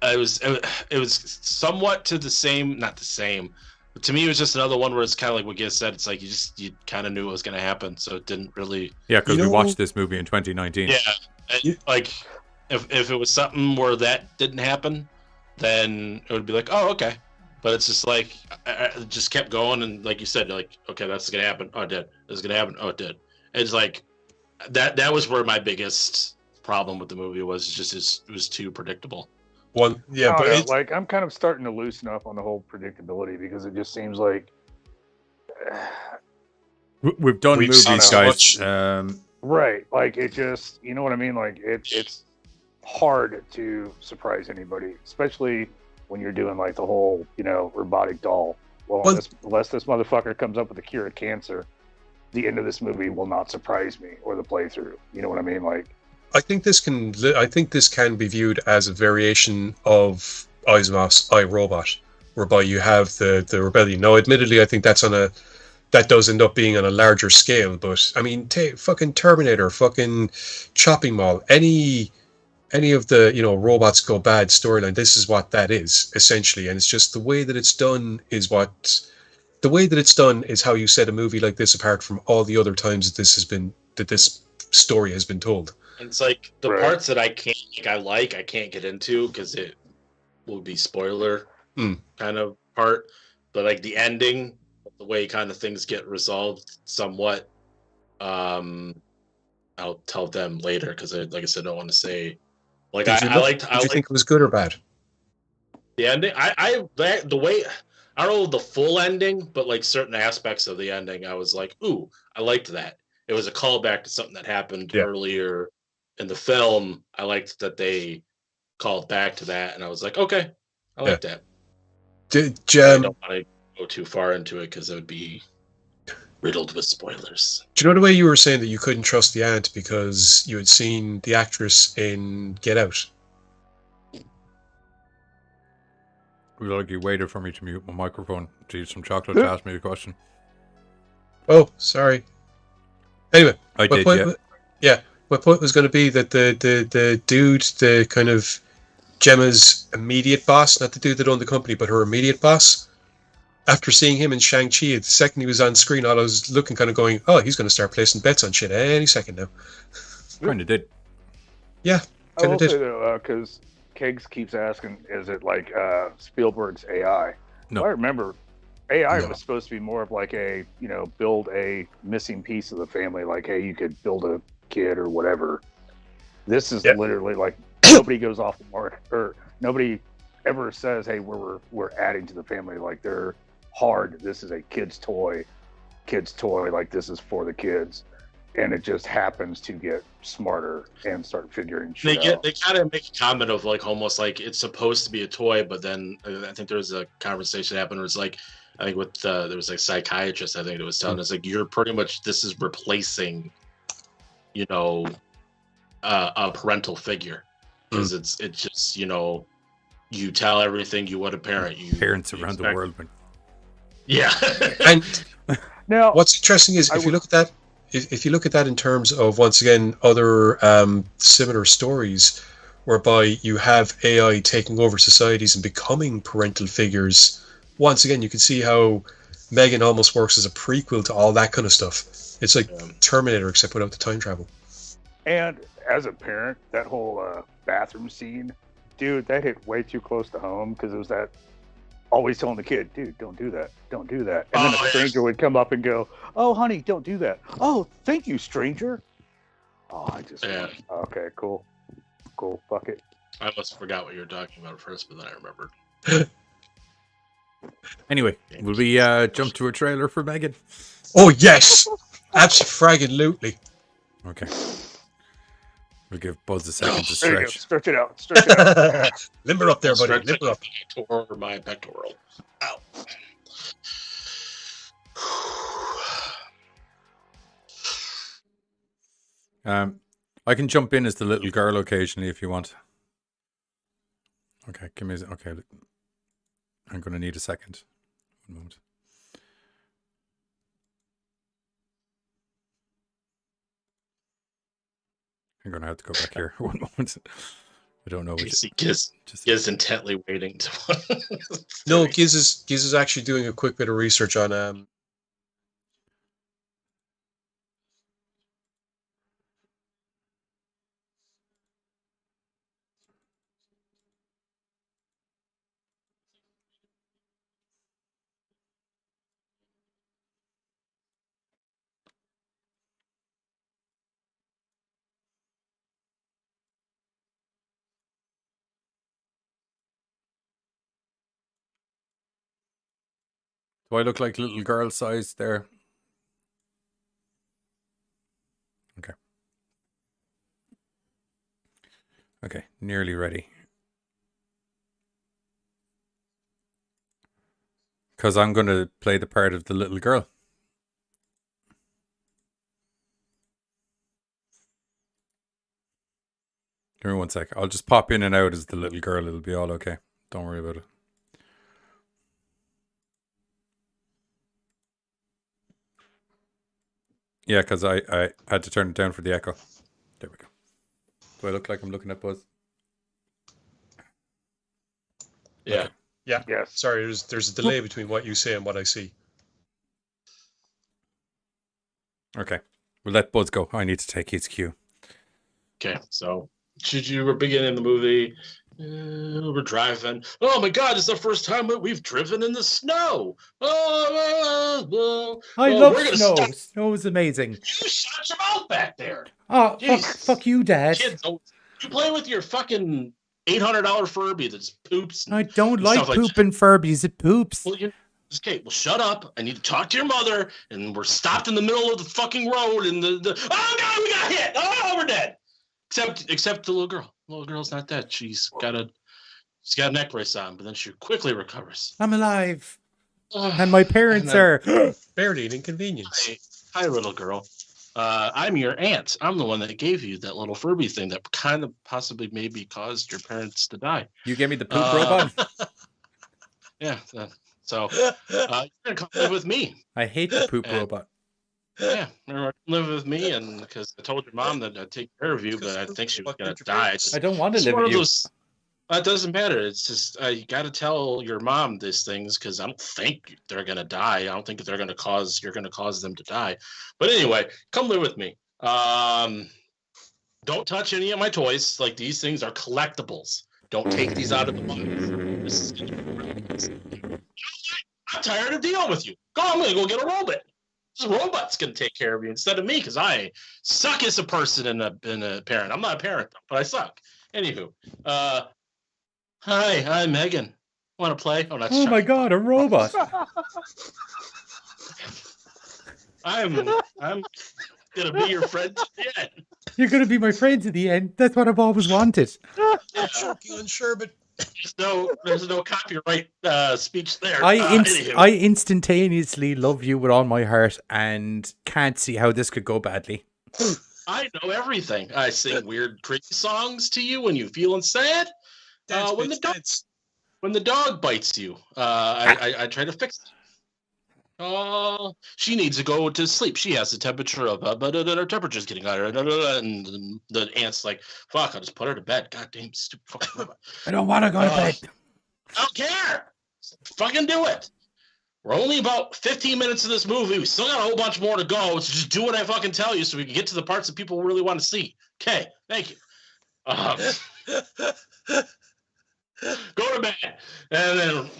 It was somewhat to the same, not the same, but to me it was just another one where it's kind of like what Giz said. It's like you kind of knew what was going to happen, so it didn't really. Yeah, because we watched this movie in 2019. Yeah, like if it was something where that didn't happen, then it would be like, oh, okay. But it's just like, I just kept going, and like you said, like, okay, that's gonna happen. Oh, it did. This is gonna happen. Oh, it did. It's like that was where my biggest problem with the movie was. Just it was too predictable. One, yeah, I but don't know. it's Like, I'm kind of starting to loosen up on the whole predictability because it just seems like, We've done We've seen movies, so guys. much. right? Like, it just, you know what I mean? Like, it's hard to surprise anybody, especially when you're doing like the whole, robotic doll. Well, Well, unless this motherfucker comes up with a cure of cancer, the end of this movie will not surprise me, or the playthrough. You know what I mean? Like, I think this can be viewed as a variation of Asimov's I, Robot, whereby you have the rebellion. Now, admittedly, I think that does end up being on a larger scale. But I mean, take fucking Terminator, fucking Chopping Mall, any of the robots go bad storyline. This is what that is essentially, and it's just the way that it's done is how you set a movie like this apart from all the other times that this story has been told. And it's like the Right. parts that I can't get into because it will be spoiler kind of part. But like the ending, the way kind of things get resolved somewhat, I'll tell them later because like I said, I don't want to say. Like Did you think it was good or bad? the ending. The way I don't know the full ending, but like certain aspects of the ending, I was like, ooh, I liked that. It was a callback to something that happened Yeah. earlier in the film. I liked that they called back to that, and I was like, okay, I like that. I don't want to go too far into it because it would be riddled with spoilers. Do you know the way you were saying that you couldn't trust the aunt because you had seen the actress in Get Out? Like you waited for me to mute my microphone to eat some chocolate to ask me a question. Oh, sorry. Anyway, I did, yeah. My point was going to be that the dude, the kind of Gemma's immediate boss, not the dude that owned the company, but her immediate boss. After seeing him in Shang-Chi, the second he was on screen, all I was looking kind of going, oh, he's going to start placing bets on shit any second now. Kind of did. Yeah, I will say though, because Kegs keeps asking, is it like Spielberg's AI? No. Well, I remember AI was supposed to be more of like a, build a missing piece of the family. Like, hey, you could build a kid or whatever. This is literally like nobody goes off the mark, or nobody ever says, hey, we're adding to the family. Like, they're hard. This is a kid's toy. Like, this is for the kids. And it just happens to get smarter and start figuring shit out. They kind of make a comment of like almost like it's supposed to be a toy, but then I think there was a conversation that happened where it's like I think with there was a psychiatrist I think that was telling us like you're pretty much this is replacing, a parental figure because it's just you tell everything you would a parent. Parents around the world, man. Yeah. And now, what's interesting is if you look at that in terms of once again other similar stories whereby you have AI taking over societies and becoming parental figures, once again you can see how Megan almost works as a prequel to all that kind of stuff. It's like Terminator except without the time travel. And as a parent, that whole bathroom scene, dude, that hit way too close to home because it was that always telling the kid, dude, don't do that. Don't do that. And then a stranger would come up and go, oh, honey, don't do that. Oh, thank you, stranger. Oh, I just, okay, cool. Fuck it. I almost forgot what you were talking about first, but then I remembered. Anyway, will we jump to a trailer for Megan? Oh, yes. Absolutely. Okay. We'll give Buzz a second to stretch. Stretch it out. Limber up there, buddy. Stretch Limber up. Toward my pectoral. Ow. I can jump in as the little girl occasionally if you want. Okay, give me okay. I'm going to need a second. One moment. I'm going to have to go back here. One moment. I don't know. Giz is intently waiting to. No, Giz is actually doing a quick bit of research on Do I look like little girl size there? Okay. Okay, nearly ready. Because I'm going to play the part of the little girl. Give me 1 sec. I'll just pop in and out as the little girl. It'll be all okay. Don't worry about it. Yeah, because I had to turn it down for the echo. There we go. Do I look like I'm looking at Buzz? Yeah. Okay. Yeah. Yes. Sorry, there's a delay between what you say and what I see. Okay. We'll let Buzz go. I need to take his cue. Okay, so you were beginning the movie. We're driving. Oh my God! It's the first time that we've driven in the snow. I Oh, love we're gonna snow. stop. Snow is amazing. You shut your mouth back there. Oh, Jesus. fuck you, Dad. Kids, you play with your fucking $800 Furby that's poops. I don't and like stuff pooping Furbies. It poops. Well, okay, well, shut up. I need to talk to your mother, and we're stopped in the middle of the fucking road, and oh God, we got hit. Oh, we're dead. Except the little girl. The little girl's not dead. She's got a neck brace on, but then she quickly recovers. I'm alive. And my parents are Barely an inconvenience. Hi, little girl. I'm your aunt. I'm the one that gave you that little Furby thing that kind of possibly maybe caused your parents to die. You gave me the poop robot? Yeah. So you're going to come live with me. I hate the poop robot. Yeah, live with me, and because I told your mom that I'd take care of you, but I think she was gonna die. I don't want to live with you. It doesn't matter. It's just you got to tell your mom these things because I don't think they're gonna die. I don't think that you're gonna cause them to die. But anyway, come live with me. Don't touch any of my toys. Like, these things are collectibles. Don't take these out of the box. I'm tired of dealing with you. I'm gonna go get a robot. This robot's gonna take care of you instead of me because I suck as a person and a parent. I'm not a parent, but I suck. Anywho, hi, I'm Megan. Want to play? Oh my God, a robot! I'm gonna be your friend to the end. You're gonna be my friend to the end. That's what I've always wanted. Choking on sherbet. There's no copyright speech there. I instantaneously love you with all my heart and can't see how this could go badly. I know everything. I sing weird, creepy songs to you when you're feeling sad. When the dog bites you, I try to fix it. Oh, she needs to go to sleep. She has the temperature of, but her temperature's getting higher. And the aunt's like, fuck, I'll just put her to bed. God damn, stupid fucking robot. I don't want to go to bed. I don't care. Fucking do it. We're only about 15 minutes of this movie. We still got a whole bunch more to go. So just do what I fucking tell you so we can get to the parts that people really want to see. Okay, thank you. Go to bed. And then,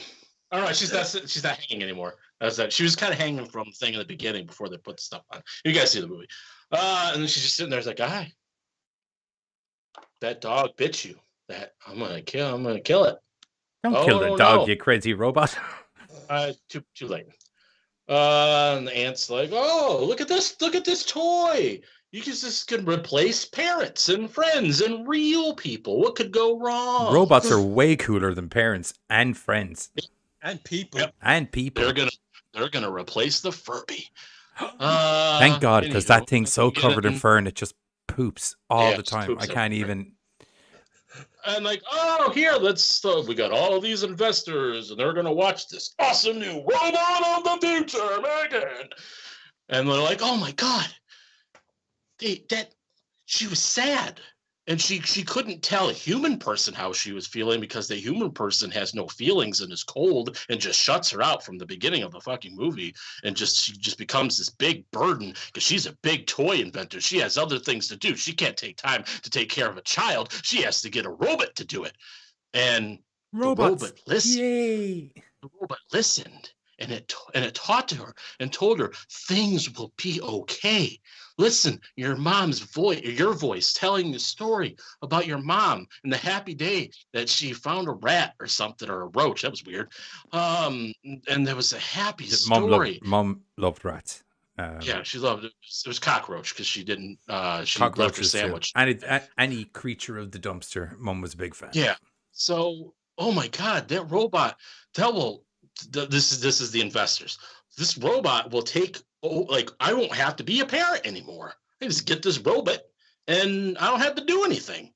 all right, she's not hanging anymore. She was kind of hanging from the thing in the beginning before they put the stuff on. You guys see the movie. And then she's just sitting there. It's like, hi, that dog bit you. That I'm gonna kill it. Don't kill the dog, you crazy robot. Too late. And the aunt's like, oh, look at this toy. You just can replace parents and friends and real people. What could go wrong? Robots are way cooler than parents and friends. And people. Yep. And people. They're gonna replace the Furby. Thank God, because that thing's so covered in fur and it just poops all the time. I can't even. And like, oh, here, we got all of these investors, and they're gonna watch this awesome new robot of the future, Megan. And they're like, oh my God, she was sad. And she couldn't tell a human person how she was feeling because the human person has no feelings and is cold and just shuts her out from the beginning of the fucking movie. And she just becomes this big burden because she's a big toy inventor. She has other things to do. She can't take time to take care of a child. She has to get a robot to do it. And the robot listened. Yay. The robot listened. And it taught to her and told her things will be okay. listen, your mom's voice, your voice telling the story about your mom and the happy day that she found a rat or something, or a roach. That was weird. And there was a happy story. Mom loved rats. Yeah, she loved it. It was cockroach because she didn't. She left her Cockroaches too. sandwich. And any creature of the dumpster, Mum was a big fan. Yeah. So, oh my God, that robot. This is the investors. This robot will take. I won't have to be a parent anymore. I just get this robot, and I don't have to do anything.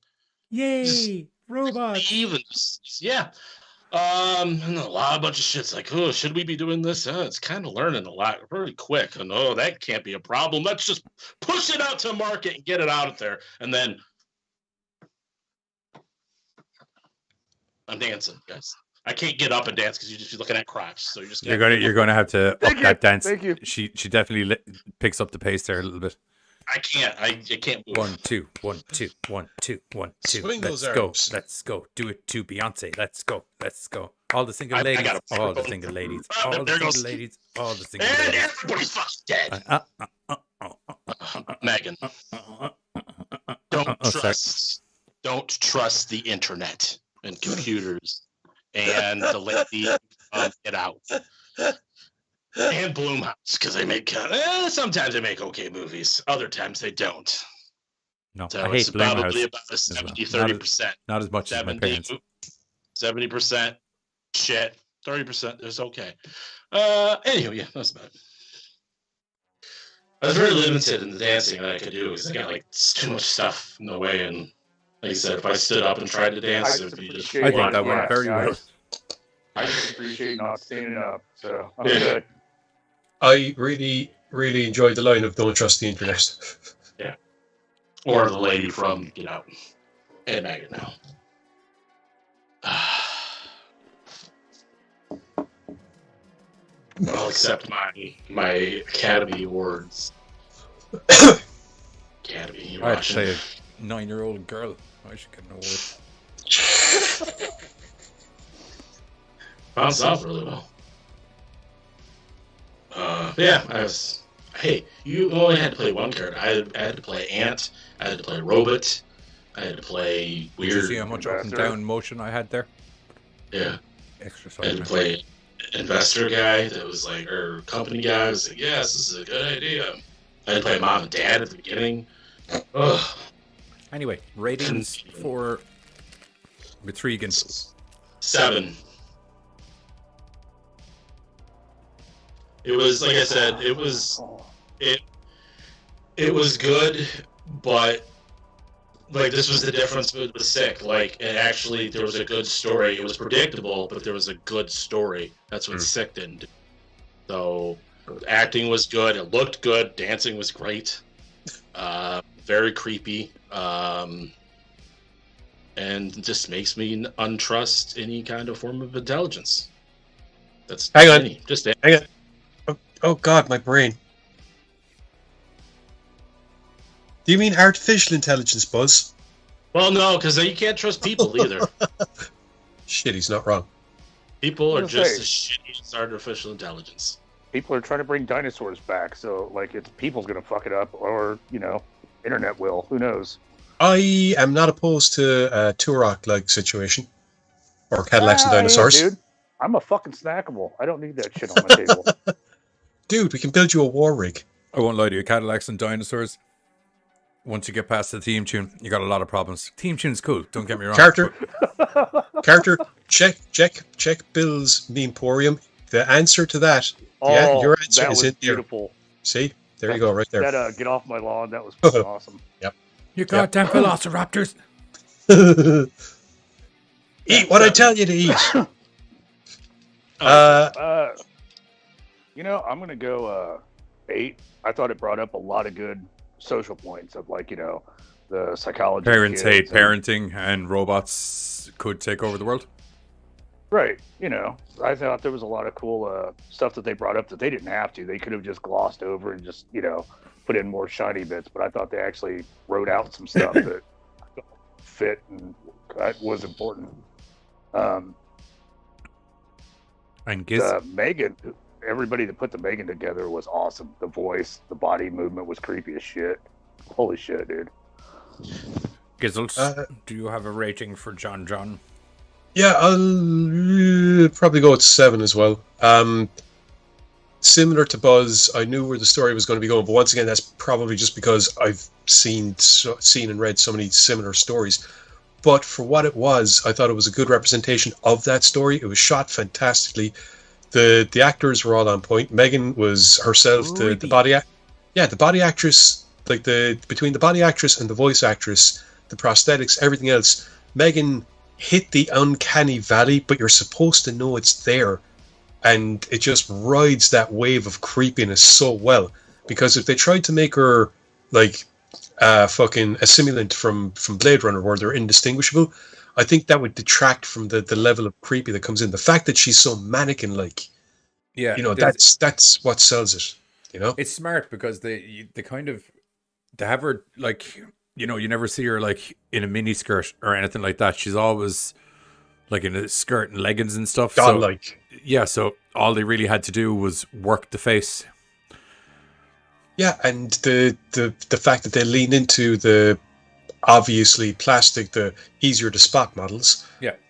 Yay, robots! Yeah. And a bunch of shit's like, oh, should we be doing this? It's kind of learning a lot very quick. And that can't be a problem. Let's just push it out to market and get it out there. And then I'm dancing, guys. I can't get up and dance because you're just looking at crotch. So you're gonna have to up that dance. Thank you. She definitely picks up the pace there a little bit. I can't. I can't move. 1 2 1 2 1 2 1 2. Swing Let's those go. arms. Let's go. Do it to Beyonce. Let's go. Let's go. All the single ladies. All the single ladies. All the single ladies. All the single And ladies. everybody's fucking dead. Megan, don't trust the internet and computers and the lady Get Out and Blumhouse, because they make sometimes they make okay movies, other times they don't. No, So I hate it's probably Blumhouse. about a 70-30%. Not as much as my parents. 70% shit, 30% is okay. Anyway, yeah, that's about it. I was very limited in the dancing that I could do because I got too much stuff in the way, and like I said, if I stood up and tried to dance, it would be just. I think that went very well. I just appreciate not standing up, so I'm good. I really, really enjoyed the line of "Don't trust the internet." Yeah, or the lady from Get Out and Megan now. I'll accept my Academy Awards. Academy, you're I'd watching. say a 9-year-old girl. I should get an award. Bounced off really well. Yeah, Hey, you only had to play one character. I had to play Ant. I had to play Robot. I had to play Weird. Did you see how much up and down motion I had there? Yeah. Exercise. I had to play investor guy that was or company guy was like, yes, this is a good idea. I had to play mom and dad at the beginning. Ugh. Anyway, ratings for Betrigan. 7. It was, like I said, it was good, but this was the difference with Sick. There was a good story. It was predictable, but there was a good story. That's what Sick didn't do. So, acting was good. It looked good. Dancing was great. Very creepy. And just makes me untrust any kind of form of intelligence. That's Hang on. Hang on. Oh God, my brain. Do you mean artificial intelligence, Buzz? Well, no, because you can't trust people either. Shit, he's not wrong. People are just as shitty as artificial intelligence. People are trying to bring dinosaurs back, so it's people's gonna fuck it up, or internet will. Who knows? I am not opposed to a Turok-like situation, or Cadillacs and dinosaurs. Dude, I'm a fucking snackable. I don't need that shit on my table. Dude, we can build you a war rig. I won't lie to you, Cadillacs and dinosaurs. Once you get past the theme tune, you got a lot of problems. Theme tune's cool, don't get me wrong. Character, check Bill's Memeporium. The answer to that, your answer is in beautiful. There. See, there you go, right there. That get off my lawn. That was fucking awesome. Yep. You goddamn velociraptors. Eat what I tell you to eat. I'm gonna go 8. I thought it brought up a lot of good social points of the psychology. Parents hate parenting, and robots could take over the world. Right. I thought there was a lot of cool stuff that they brought up that they didn't have to. They could have just glossed over and just put in more shiny bits. But I thought they actually wrote out some stuff that fit and was important. And Giz. Megan, everybody that put the Megan together was awesome. The voice, the body movement was creepy as shit. Holy shit, dude. Gizzles, do you have a rating for John? Yeah, I'll probably go with 7 as well. Similar to Buzz, I knew where the story was going to be going, but once again, that's probably just because I've seen and read so many similar stories. But for what it was, I thought it was a good representation of that story. It was shot fantastically. The actors were all on point. Megan was herself, the body actress, like between the body actress and the voice actress, the prosthetics, everything else. Megan hit the uncanny valley, but you're supposed to know it's there. And it just rides that wave of creepiness so well. Because if they tried to make her like fucking a simulant from Blade Runner, where they're indistinguishable, I think that would detract from the level of creepy that comes in. The fact that she's so mannequin-like, that's what sells it. It's smart because they have her like, you never see her like in a mini skirt or anything like that. She's always like in a skirt and leggings and stuff. God-like. So all they really had to do was work the face. Yeah, and the fact that they leaned into the obviously plastic, the easier to spot models,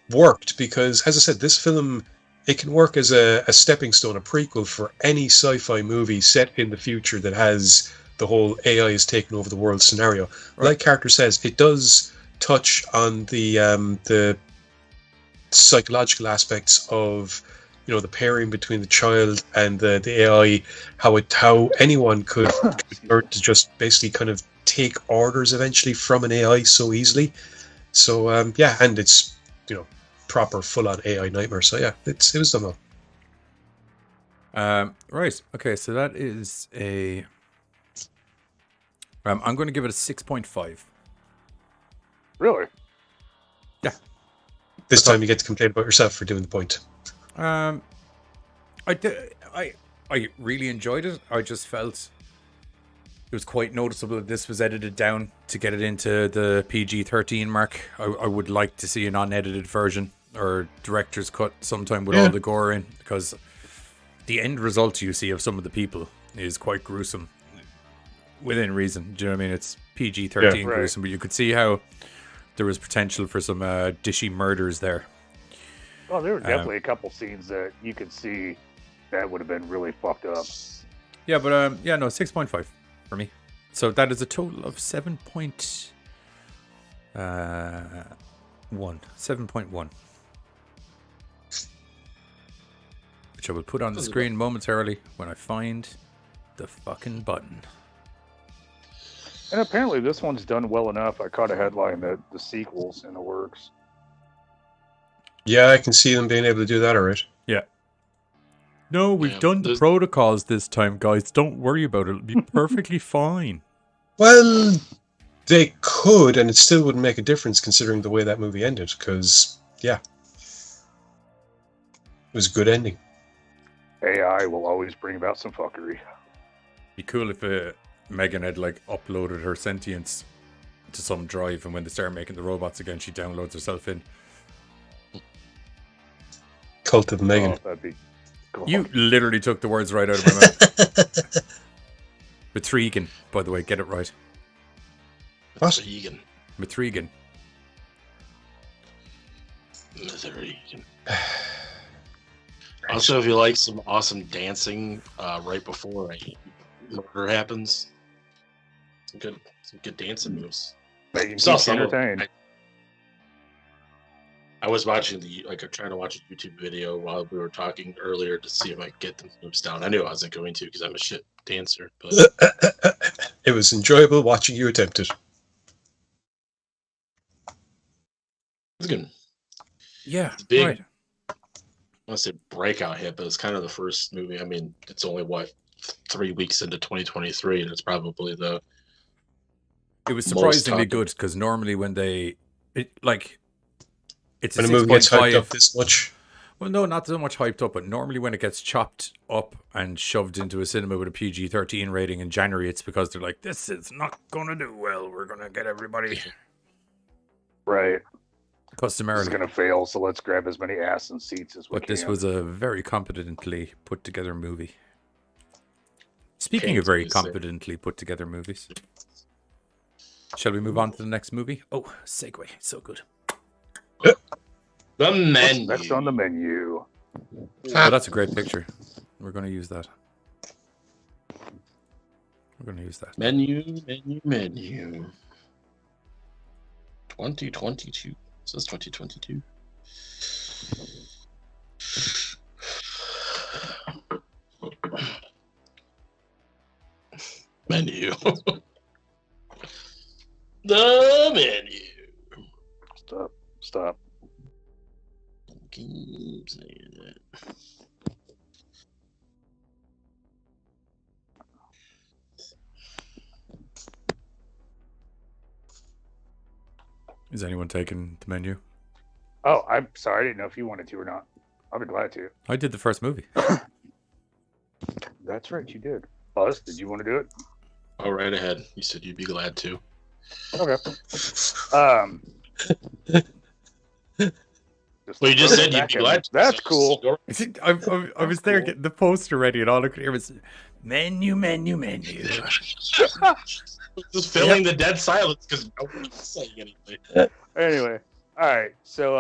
worked because, as I said, this film, it can work as a stepping stone, a prequel for any sci-fi movie set in the future that has the whole AI is taking over the world scenario. Right. Like Carter says, it does touch on the psychological aspects of the pairing between the child and the AI, how anyone could learn to just basically kind of take orders eventually from an AI so easily. So and it's proper full on AI nightmare. So yeah, it was done well. Right. Okay. So that is a. I'm going to give it a 6.5. Really? Yeah. This time you get to complain about yourself for doing the point. I really enjoyed it. I just felt it was quite noticeable that this was edited down to get it into the PG-13 mark. I would like to see an unedited version or director's cut sometime with all the gore in, because the end result you see of some of the people is quite gruesome within reason. Do you know what I mean? It's PG-13 gruesome, but you could see how there was potential for some dishy murders there. Well, there were definitely a couple scenes that you could see that would have been really fucked up. Yeah, but 6.5 for me. So that is a total of 7.1. 7.1. Which I will put on the screen momentarily when I find the fucking button. And apparently this one's done well enough. I caught a headline that the sequel's in the works. Yeah, I can see them being able to do that, alright. Yeah. No, we've done the protocols this time, guys. Don't worry about it. It'll be perfectly fine. Well, they could, and it still wouldn't make a difference considering the way that movie ended, because, it was a good ending. AI will always bring about some fuckery. Be cool if Megan had uploaded her sentience to some drive, and when they start making the robots again, she downloads herself in. Cult of Megan. Oh, that'd be cool. You literally took the words right out of my mouth. Matrigan, by the way, get it right. What? Matrigan. Matrigan. Also, if you like some awesome dancing right before a murder happens, some good dancing moves. Making keeps entertained. I was watching trying to watch a YouTube video while we were talking earlier to see if I could get the moves down. I knew I wasn't going to because I'm a shit dancer. But it was enjoyable watching you attempt it. It's good. Yeah, it's big, right. I want to say breakout hit, but it's kind of the first movie. I mean, it's only 3 weeks into 2023, and it's probably the. It was surprisingly good because normally when it's when a movie gets hyped up this much. Well, no, not so much hyped up, but normally when it gets chopped up and shoved into a cinema with a PG-13 rating in January, it's because they're like, this is not going to do well. We're going to get everybody. Right. It's Customarily. gonna fail, so let's grab as many ass and seats as we But can. this was a very competently put together movie. Speaking of very competently put together movies, shall we move on to the next movie? Oh, segue. So good. The menu. Next on the menu. Oh, that's a great picture. We're going to use that. We're going to use that. Menu. 2022. It says 2022. Menu. The menu. Stop. Keep saying that. Is anyone taking the menu? Oh, I'm sorry. I didn't know if you wanted to or not. I'll be glad to. I did the first movie. That's right, you did. Buzz, did you want to do it? Oh, right ahead. You said you'd be glad to. Okay. Well, you just said you'd be glad to. That's cool. I was there getting the poster ready, and all I could hear was menu. Just filling the dead silence because no one's saying anything. Anyway, all right. So,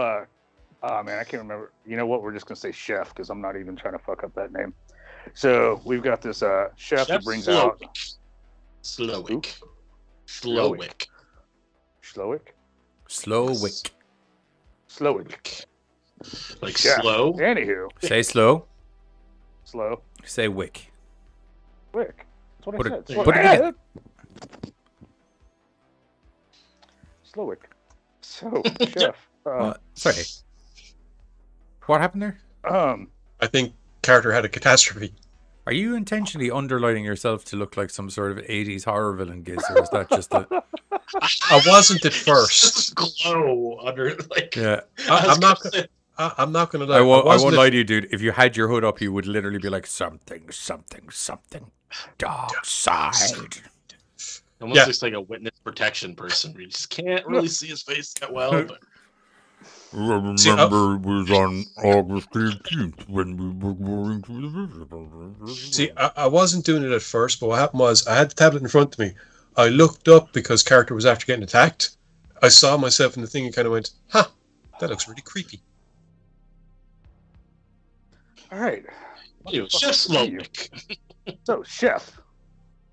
oh man, I can't remember. You know what? We're just gonna say chef because I'm not even trying to fuck up that name. So we've got this chef that brings out Slowick. Slowick. Like Yeah. slow. Anywho, Say slow. slow. Say wick. Wick. That's what Put I it- said. put it again. Slowick. So, chef. Sorry. What happened there? I think Carter had a catastrophe. Are you intentionally underlining yourself to look like some sort of 80s horror villain, Giz, or is that just a... I wasn't at first. Glow under like. Yeah. I'm not going to lie. I won't wasn't lie at- to you, dude. If you had your hood up, you would literally be like, something. Dark side. Almost Yeah. looks like a witness protection person. We just can't really see his face that well. But See, it was on August 18th when we were going to the visit. See, I wasn't doing it at first, but what happened was I had the tablet in front of me. I looked up because Carter was after getting attacked. I saw myself in the thing and kind of went, "Huh, that looks really creepy." All right. anyway, Chef Slowick. So, chef.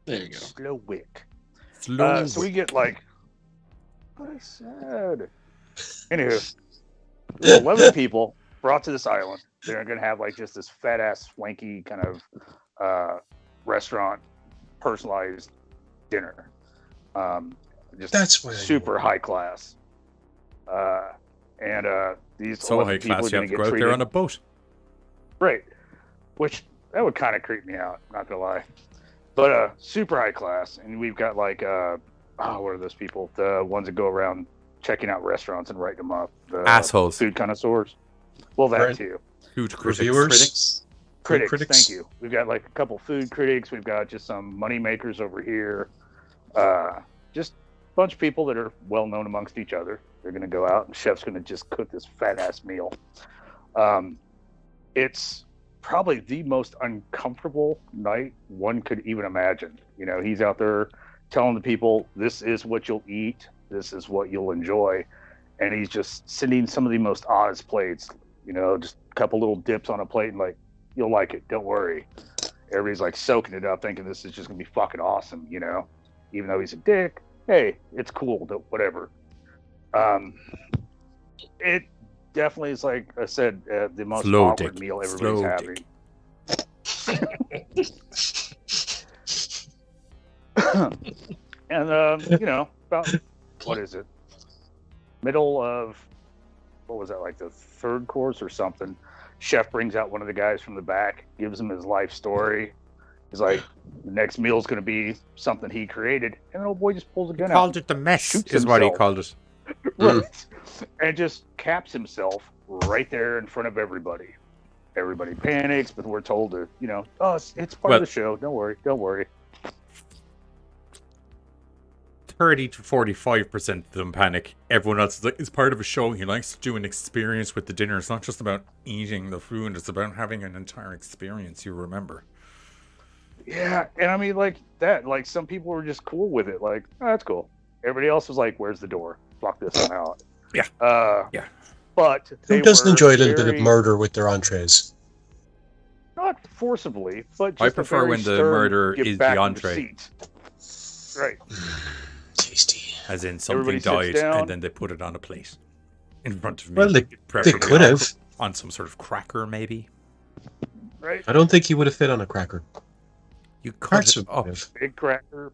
There you go. Slowick. Slow. So we get like what I said. Anywho, there's 11 people brought to this island. They're gonna have like just this fat ass swanky kind of restaurant personalized dinner. Just That's what I super high class. And these So 11 high people class, are you gonna have to get go out there treated on a boat. right, which that would kind of creep me out. Not gonna lie, but super high class. And we've got like what are those people? The ones that go around checking out restaurants and writing them up. The Assholes. Food connoisseurs. Well, that Right. too. Food critics. Reviewers. Critics, critics. thank you. We've got like a couple food critics. We've got just some money makers over here. Just a bunch of people that are well known amongst each other. They're going to go out and chef's going to just cook this fat ass meal. It's probably the most uncomfortable night one could even imagine. You know, he's out there telling the people, this is what you'll eat. This is what you'll enjoy. And he's just sending some of the most oddest plates, you know, just a couple little dips on a plate and like, you'll like it. Don't worry. Everybody's like soaking it up, thinking this is just going to be fucking awesome, you know, even though he's a dick. Hey, it's cool, whatever. It definitely is, like I said, the most Slow awkward dick. meal everybody's Slow having. And you know, about what is it? Middle of what was that, like the third course or something? Chef brings out one of the guys from the back, gives him his life story. He's like, the next meal's going to be something he created, and the old boy just pulls a gun out. Called it the mess, Shoots is what he himself. called it. Right. And just caps himself right there in front of everybody. Everybody panics, but we're told to, you know, it's part Well- of the show. Don't worry. 30 to 45% of them panic. Everyone else is like, it's part of a show. He likes to do an experience with the dinner. It's not just about eating the food. It's about having an entire experience you remember. Yeah, and I mean, like that. Like some people were just cool with it. Like, oh, that's cool. Everybody else was like, "Where's the door? Fuck this one out." Yeah. Yeah. But who doesn't enjoy a little bit of murder with their entrees? Not forcibly, but just I prefer when the murder is the entree. Right. Tasty. As in something died and then they put it on a plate in front of me. Well, they preferably could have. On some sort of cracker, maybe. Right. I don't think he would have fit on a cracker. You cut Parts it of up. Big cracker.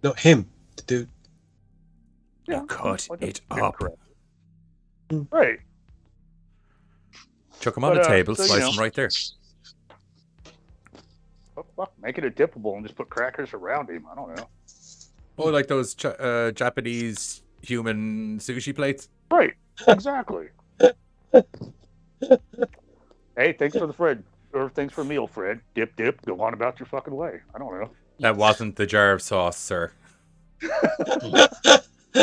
No, him, the dude. You cut like it big up. cracker. Right. Chuck him on the table, so, slice him right there. Oh, fuck, make it a dippable and just put crackers around him. I don't know. Oh, like those Japanese human sushi plates? Right. Exactly. Hey, thanks for the Fred. Or thanks for meal, Fred. Dip, dip. Go on about your fucking way. I don't know. That wasn't the jar of sauce, sir.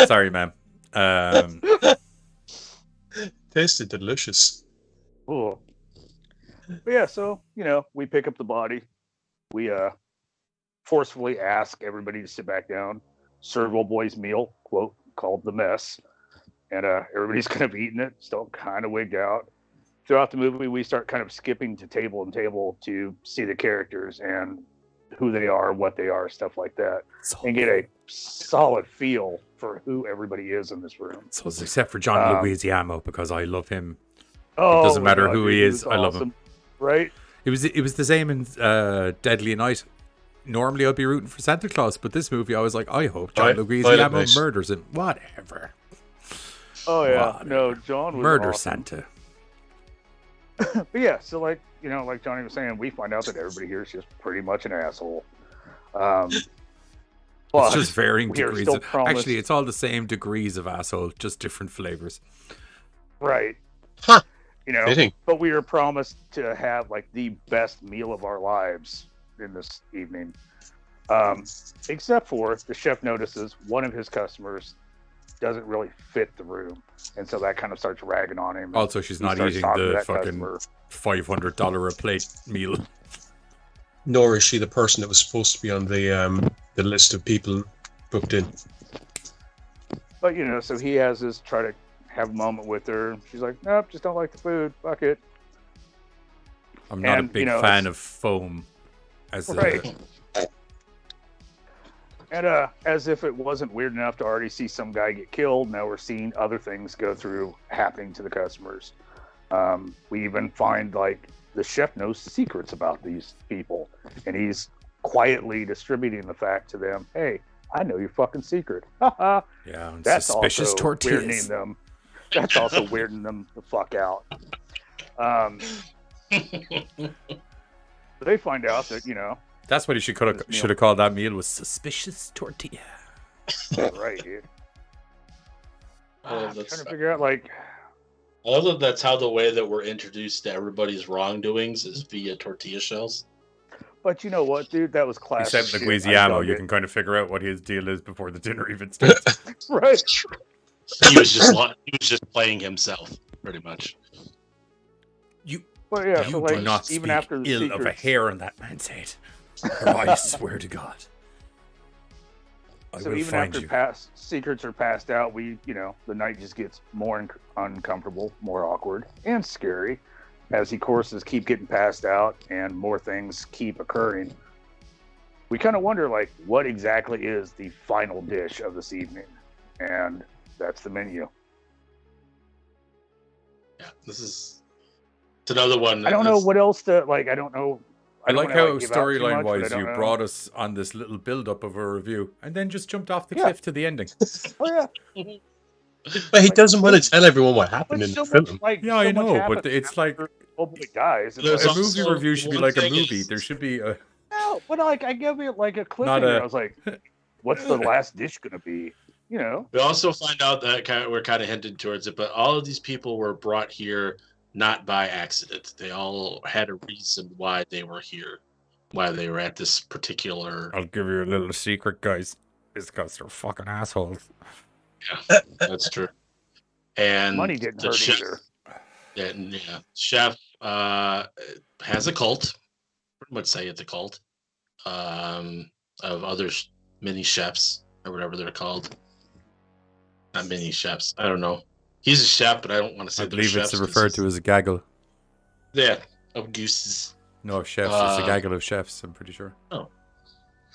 Sorry, ma'am. Tasted delicious. Cool. But yeah, so, we pick up the body. We forcefully ask everybody to sit back down, serve old boy's meal, quote, called the mess. And everybody's kind of eating it, still kind of wigged out. Throughout the movie, we start kind of skipping to table and table to see the characters and who they are, what they are, stuff like that, and get a solid feel for who everybody is in this room. So it's except for John Leguizamo, because I love him. Oh, it doesn't matter who he is. Awesome. I love him. Right? It was the same in Deadly Night. Normally, I'd be rooting for Santa Claus, but this movie, I was like, I hope John Leguizamo murders him. Whatever. Oh yeah, Whatever. no, John was murder awesome. Santa. But yeah, so like Johnny was saying, we find out that everybody here is just pretty much an asshole. But it's just varying we are degrees. still promised- Actually, it's all the same degrees of asshole, just different flavors. Right. Huh. Fitting. But we are promised to have like the best meal of our lives in this evening. Except for the chef notices one of his customers doesn't really fit the room, and so that kind of starts ragging on him. Also, she's not eating the fucking $500 a plate meal. Nor is she the person that was supposed to be on the list of people booked in. But so he has this try to have a moment with her. She's like, nope, just don't like the food. Fuck it. I'm not a big fan of foam. Right. And as if it wasn't weird enough to already see some guy get killed, now we're seeing other things happening to the customers. We even find like the chef knows secrets about these people, and he's quietly distributing the fact to them. Hey, I know your fucking secret. Yeah, and that's suspicious also tortillas. weirding them. That's also weirding them the fuck out. They find out that That's what he should have called that meal, was suspicious tortilla. Right, dude. I'm trying to I figure out like. love that that's how the way that we're introduced to everybody's wrongdoings is via tortilla shells. But you know what, dude? That was classic. Except Leguizamo, you can kind of figure out what his deal is before the dinner even starts. Right. He was just playing himself, pretty much. Well, yeah. You So like, do not even speak after the ill secrets, of a hair on that man's head. Or I swear to God. I so will even find after you. secrets are passed out, the night just gets more uncomfortable, more awkward, and scary as the courses keep getting passed out and more things keep occurring. We kind of wonder, like, what exactly is the final dish of this evening, and that's the menu. Yeah, it's another one. I don't know what else to like. I don't know. I like don't wanna, how give out too storyline much, but I wise don't you know. brought us on this little build up of a review and then just jumped off the cliff to the ending. Oh yeah. But he doesn't want to tell everyone what happened But in so the much, film. like, Yeah, I so much know, but happens it's like after old boy dies. It's There's like, a movie also review should be one like a thing movie. is- There should be a no, but like I give it like a Not cliffhanger. a- I was like, what's the last dish gonna be? We also find out that we're kind of hinted towards it, but all of these people were brought here not by accident. They all had a reason why they were here, why they were at this particular. I'll give you a little secret, guys. is because they're fucking assholes. Yeah, that's true. And Money didn't the hurt chef, either. yeah, chef has a cult. Pretty much say it's a cult of other mini chefs or whatever they're called. Not mini chefs. I don't know. He's a chef, but I don't want to say I they're believe chefs it's 'cause referred to as a gaggle. yeah, of gooses. No, chefs. It's a gaggle of chefs, I'm pretty sure. Oh,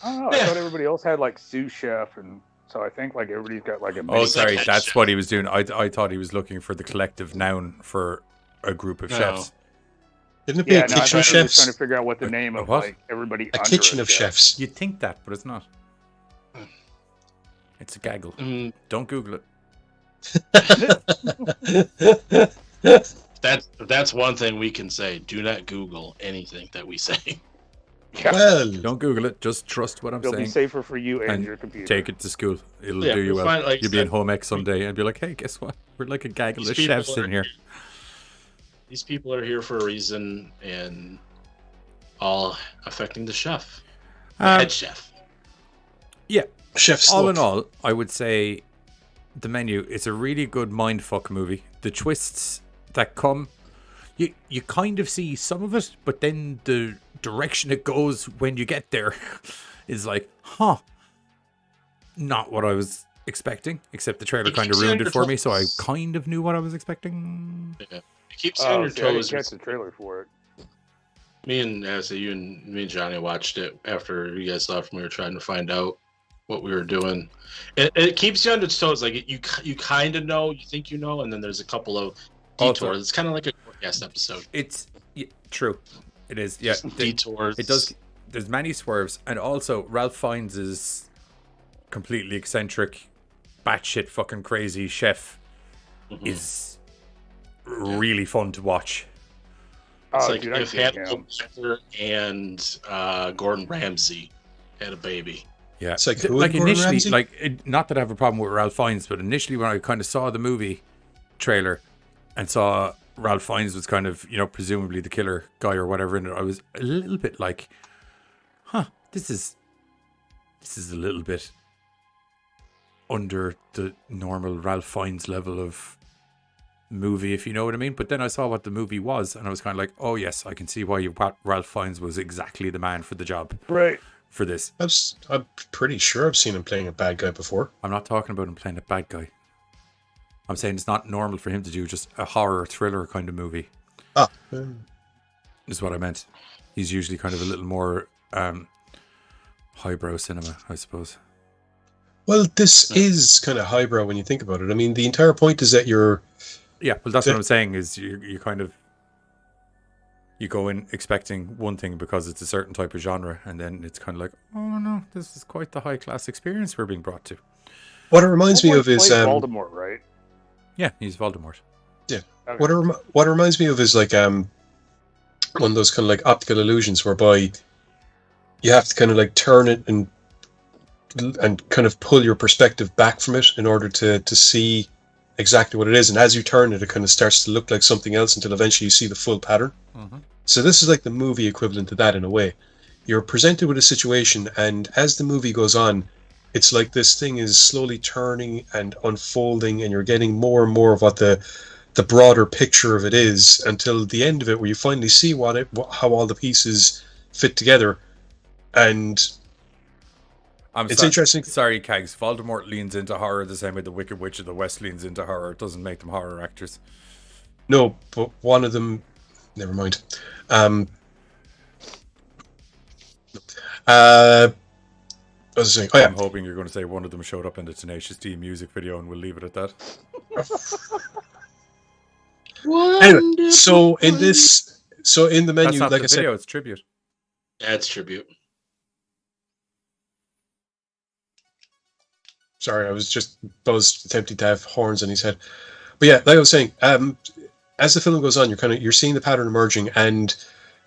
I don't know. Yeah. I thought everybody else had like sous chef, and so I think like everybody's got like a. Oh, mini- sorry, head that's chef. what he was doing. I thought he was looking for the collective noun for a group of No. chefs. Didn't it be Yeah, a no, I kitchen of thought I was chefs? trying to figure out what the A- name a of what? like everybody. A under kitchen a of chef. chefs. You'd think that, but it's not. It's a gaggle. Don't Google it. That's one thing we can say. Do not Google anything that we say. Yeah. Well, Don't Google it. Just trust what I'm It'll be saying. safer for you and, And your computer. Take it to school. It'll Yeah, do you we'll well. find, like You'll be I in said, home ec someday and be like, hey, guess what? We're like a gaggle These of people chefs in are- here. These people are here for a reason, and all affecting the chef, the head chef. Yeah. chef's All look. in all, I would say the menu is a really good mindfuck movie. The twists that come, you kind of see some of it, but then the direction it goes when you get there is like, not what I was expecting, except the trailer It kind of keeps you on ruined it your for me, so I toes. kind of knew what I was expecting. Yeah. It keeps you on your See, I didn't toes. catch the trailer for it. Me and me and Johnny watched it after you guys left. And we were trying to find out what we were doing. It keeps you on your toes. Like you kind of know, you think you know, and then there's a couple of detours. Also- It's kind of like a Gorecast episode. It's true. It is. Yeah. Detours. It does. There's many swerves, and also Ralph Fiennes is completely eccentric, batshit fucking crazy chef is really fun to watch. It's Oh, like dude, I if dig Hannibal him. Lecter and Gordon Ramsay had a baby. Yeah, It's like, who like would Gordon initially, Ramsay? not that I have a problem with Ralph Fiennes, but initially when I kind of saw the movie trailer and saw Ralph Fiennes was kind of, presumably the killer guy or whatever in it, I was a little bit like, this is a little bit under the normal Ralph Fiennes level of movie, if you know what I mean. But then I saw what the movie was, and I was kind of like, oh yes, I can see why Ralph Fiennes was exactly the man for the job Right. for this. I'm pretty sure I've seen him playing a bad guy before. I'm not talking about him playing a bad guy. I'm saying it's not normal for him to do just a horror thriller kind of movie, is what I meant. He's usually kind of a little more highbrow cinema, I suppose. Well, this is kind of highbrow when you think about it. I mean, the entire point is that you're... Yeah, well, that's what I'm saying is you kind of... You go in expecting one thing because it's a certain type of genre, and then it's kind of like, oh no, this is quite the high-class experience we're being brought to. What it reminds me of is... Voldemort, right? Yeah, he's Voldemort. Yeah. Okay. What it reminds me of is like one of those kind of like optical illusions whereby you have to kind of like turn it and kind of pull your perspective back from it in order to see exactly what it is. And as you turn it, it kind of starts to look like something else until eventually you see the full pattern. Mm-hmm. So this is like the movie equivalent to that in a way. You're presented with a situation, and as the movie goes on, it's like this thing is slowly turning and unfolding, and you're getting more and more of what the broader picture of it is until the end of it, where you finally see how all the pieces fit together. And it's interesting. Sorry, Kags. Voldemort leans into horror the same way the Wicked Witch of the West leans into horror. It doesn't make them horror actors. No, but one of them... Never mind. I was saying, I'm hoping you're going to say one of them showed up in the Tenacious D music video, and we'll leave it at that. Anyway, so in the menu, That's not like the I said, video, it's tribute. Yeah, it's tribute. sorry, I was just Buzz attempting to have horns in his head. But yeah, like I was saying, as the film goes on, you're seeing the pattern emerging, and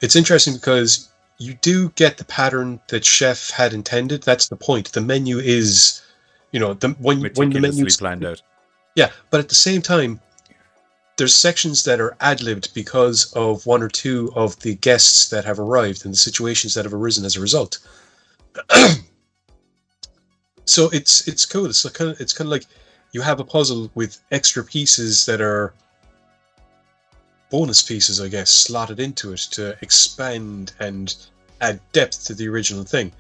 it's interesting because you do get the pattern that Chef had intended. That's the point. The menu is, when the menu planned out. Yeah, but at the same time, there's sections that are ad-libbed because of one or two of the guests that have arrived and the situations that have arisen as a result. So it's cool. It's kind of like you have a puzzle with extra pieces that are bonus pieces, I guess, slotted into it to expand and add depth to the original thing.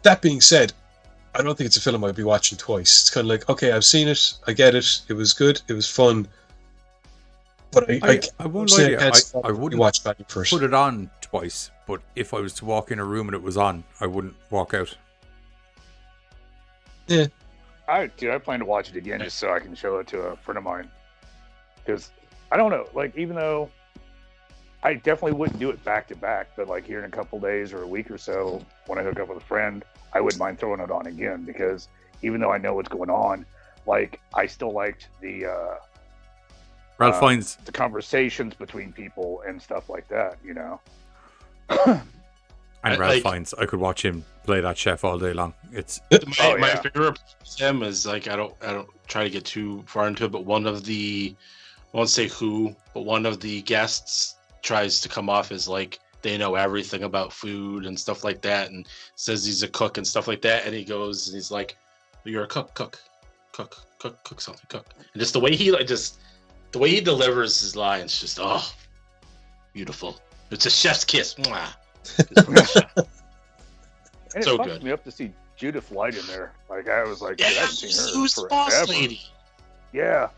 That being said, I don't think it's a film I'd be watching twice. It's kind of like, okay, I've seen it, I get it, it was good, it was fun, but I won't lie to you, I wouldn't watch back first. put it on twice, but if I was to walk in a room and it was on, I wouldn't walk out. Yeah, I plan to watch it again just so I can show it to a friend of mine. Because I don't know, like, even though I definitely wouldn't do it back to back, but like here in a couple days or a week or so, when I hook up with a friend, I wouldn't mind throwing it on again, because even though I know what's going on, like, I still liked the Ralph Fiennes, the conversations between people and stuff like that, you know. and Ralph Fiennes, I could watch him play that chef all day long. It's My favorite with him is, like, I don't try to get too far into it, but one of the, I won't say who, but one of the guests tries to come off as like they know everything about food and stuff like that, and says he's a cook and stuff like that, and he goes and he's like, "You're a cook something, cook." And just the way he the way he delivers his lines, just beautiful. It's a chef's kiss. Mwah. And So it fucked good. me up to see Judith Light in there. Like, I was like, Yeah, dude, I haven't seen her who's the forever. boss lady? Yeah.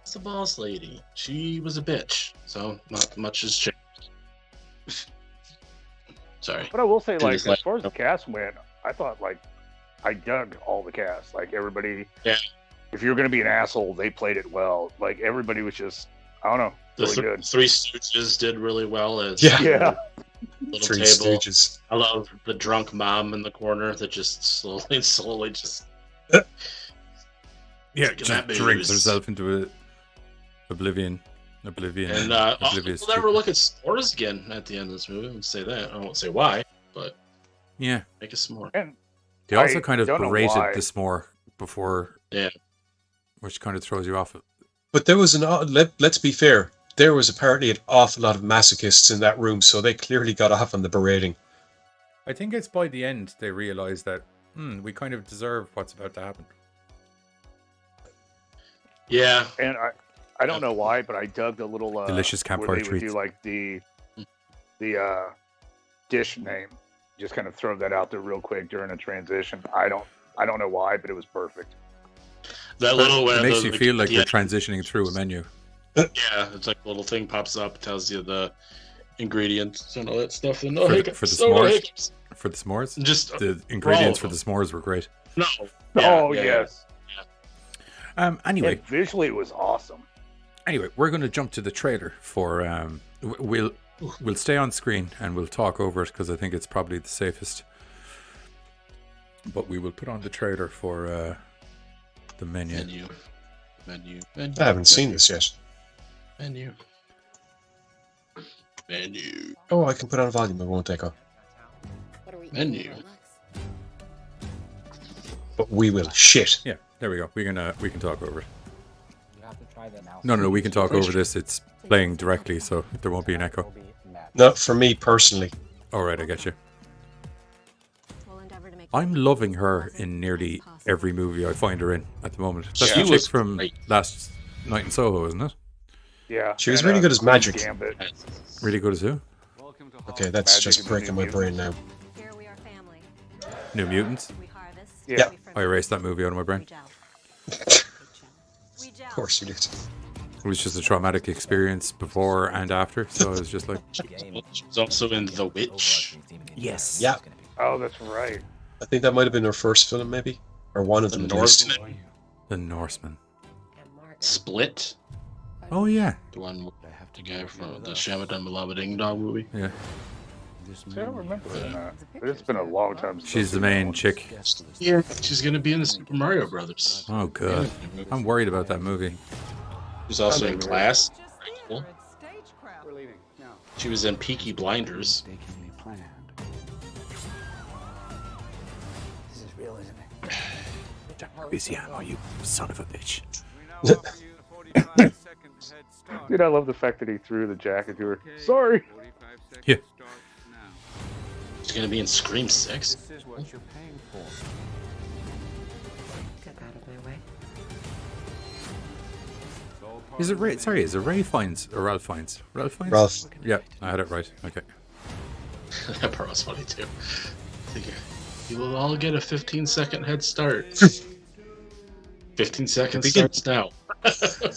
It's the boss lady. She was a bitch, so not much has changed. Sorry. But I will say, like, Judith as Light. far as the cast went, I thought, like, I dug all the cast. Like, everybody, Yeah. if you're going to be an asshole, they played it well. Like, everybody was just, I don't know, The really good. Three Stooges did really well as Yeah. little Three table. Stooges. I love the drunk mom in the corner that just slowly just just that drinks booze. herself into oblivion. and Oblivious. we'll never look at s'mores again at the end of this movie. I won't say that. I won't say why, but Yeah, make a s'more. And they also I kind of don't know berated why. the s'more before, Yeah. which kind of throws you off. But there was let's be fair, there was apparently an awful lot of masochists in that room, so they clearly got off on the berating. I think it's by the end they realize that we kind of deserve what's about to happen. Yeah. And I don't know why, but I dug the little Delicious campfire where they would treats. do like the dish name. Just kind of throw that out there real quick during a transition. I don't know why, but it was perfect. That little It makes you feel like you're transitioning through a menu. Yeah, it's like a little thing pops up, tells you the ingredients and all that stuff. And For the s'mores? hiccups. For the s'mores, Just the ingredients for all the of s'mores were great. no. Oh Yeah. yes. Anyway, And visually it was awesome. we're going to jump to the trailer for. We'll stay on screen and we'll talk over it because I think it's probably the safest. But we will put on the trailer for the menu. Menu. I haven't seen this yet. Menu. Oh, I can put on volume, it won't echo. Menu. But we will. Shit. Yeah, there we go. We can talk over it. No, we can talk over this. It's playing directly, so there won't be an echo. Not for me personally. All right, I get you. I'm loving her in nearly every movie I find her in at the moment. That's She the chick was from great. Last Night in Soho, isn't it? Yeah. She was and, really good as Queen's Magic. Gambit. Really good as who? Okay, that's Magic just and breaking my New brain now. New Mutants. Yeah. I erased that movie out of my brain. Of course you did. It was just a traumatic experience before and after, so I was just like, She's also in The Witch. yes. Yeah, Oh, that's right. I think that might have been her first film, maybe, or one of The them at least. Northman. The Norseman. Split. Oh yeah. The one with the guy from the Shamadan Malama Ding Dong movie. Yeah. See, I don't remember that. But it's been a long time since She's I've the seen main that one. chick. Yeah. She's gonna be in the Super Mario Brothers. Oh god. I'm worried about that movie. She's also in Glass. We're leaving now. She was in Peaky Blinders. Mistakenly planned. This is real, isn't it? Busy ammo, you son of a bitch. Dude, I love the fact that he threw the jacket to her. Sorry. Yeah. She's gonna be in Scream 6. This is what you're paying for. their way. Is it Ray? Sorry, is it Ray Fiennes or Ralph Fiennes? Ralph Fiennes? Ralph. Yeah, I had it right. Okay. That part was funny too. You will all get a 15-second head start. 15 seconds starts now.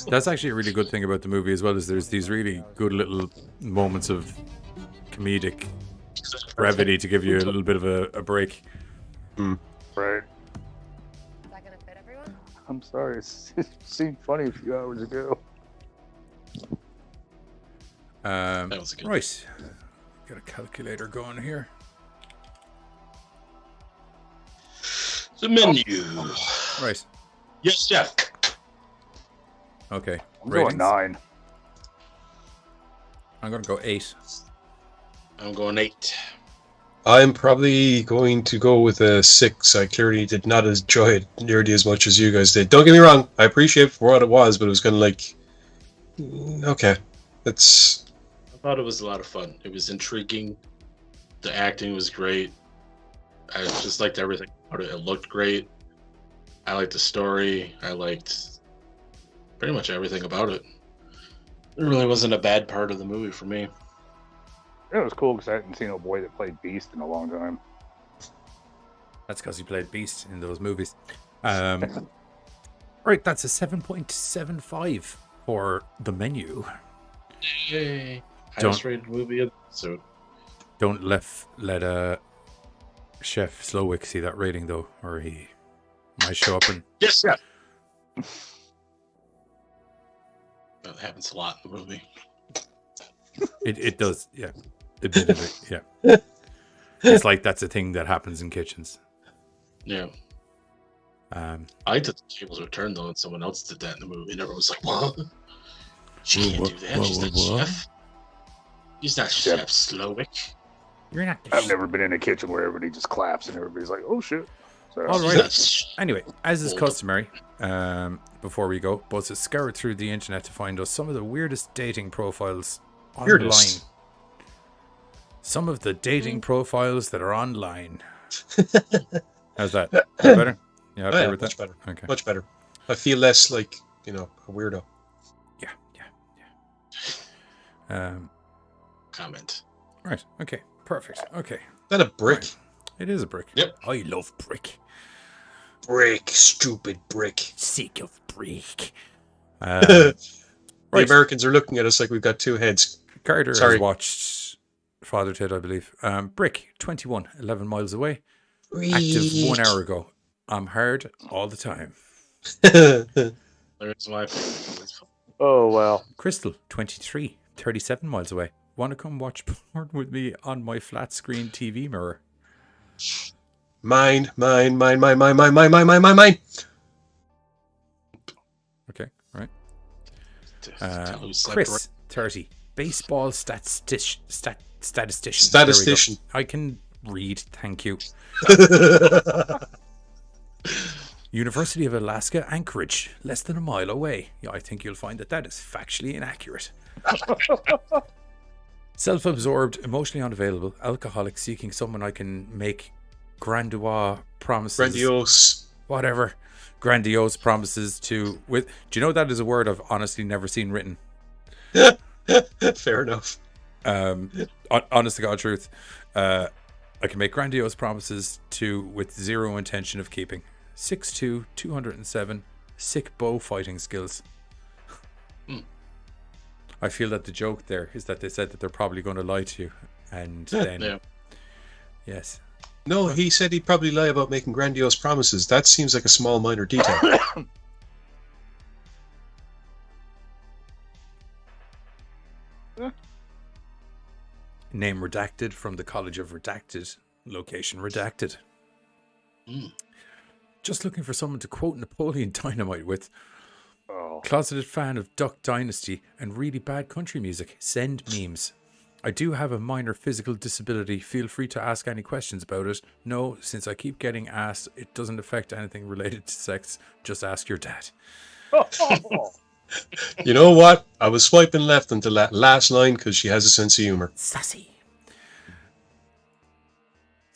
That's actually a really good thing about the movie as well, is there's these really good little moments of comedic brevity to give you a little bit of a break. Right. Is that gonna fit everyone? I'm sorry. It seemed funny a few hours ago. That was a good. Right. Got a calculator going here. The menu. Right. Yes, Jeff. Okay. I'm going Ratings? 9. I'm going to go 8. I'm going 8. I'm probably going to go with a 6. I clearly did not enjoy it nearly as much as you guys did. Don't get me wrong. I appreciate it for what it was, but it was kind of like, okay, that's... I thought it was a lot of fun. It was intriguing. The acting was great. I just liked everything about it. It looked great. I liked the story. I liked pretty much everything about it. It really wasn't a bad part of the movie for me. It was cool because I hadn't seen a boy that played Beast in a long time. That's because he played Beast in those movies. Right, that's a 7.75 for the menu. Yay. Don't- Highest rated movie of the episode. Don't let Chef Slowick see that rating though, or he might show up and Yes, yeah. That happens a lot in the movie. it does, yeah. A bit of it, yeah. It's like that's a thing that happens in kitchens. Yeah. I liked that the tables were turned though, and someone else did that in the movie, and everyone was like, "What? She can't do that. She's not chef. She's not Chef Slowick." You're not. I've never been in a kitchen where everybody just claps and everybody's like, "Oh shit!" So, All She's right. not Anyway, as is customary, before we go, Buzz has scoured through the internet to find us some of the weirdest dating profiles online. Weirdest? Some of the dating profiles that are online. How's that? Is that better? Yeah, Oh, yeah, with much that? better. Okay. Much better. I feel less like, a weirdo. Yeah. comment. Right. Okay. Perfect. Okay. Is that a brick? Right. It is a brick. Yep. I love brick. Brick, stupid brick. Sick of brick. The Right. Americans are looking at us like we've got two heads. Carter Sorry. has watched Father Ted, I believe. Brick, 21, 11 miles away. Active 1 hour ago. I'm hard all the time. There's my oh well. Crystal, 23, 37 miles away. Want to come watch porn with me on my flat screen TV mirror? Mine. Okay, right. tell who slept Chris, 30, baseball statistician. Statistician. There we go. I can read, thank you. University of Alaska, Anchorage, less than a mile away. Yeah, I think you'll find that is factually inaccurate. Self-absorbed, emotionally unavailable, alcoholic, seeking someone I can make grandiose promises. Grandiose. Whatever. Grandiose promises to with. Do you know that is a word I've honestly never seen written? Fair enough. Honest to God truth. I can make grandiose promises to with zero intention of keeping. 6'2", 207, sick bow fighting skills. I feel that the joke there is that they said that they're probably going to lie to you, and then Yeah. yes, No, he said he'd probably lie about making grandiose promises. That seems like a small, minor detail. name redacted from the College of Redacted, location redacted. Just looking for someone to quote Napoleon Dynamite with. Oh. Closeted fan of Duck Dynasty and really bad country music. Send memes. I do have a minor physical disability. Feel free to ask any questions about it. No, since I keep getting asked, it doesn't affect anything related to sex. Just ask your dad. You know what? I was swiping left until that last line because she has a sense of humor. Sassy.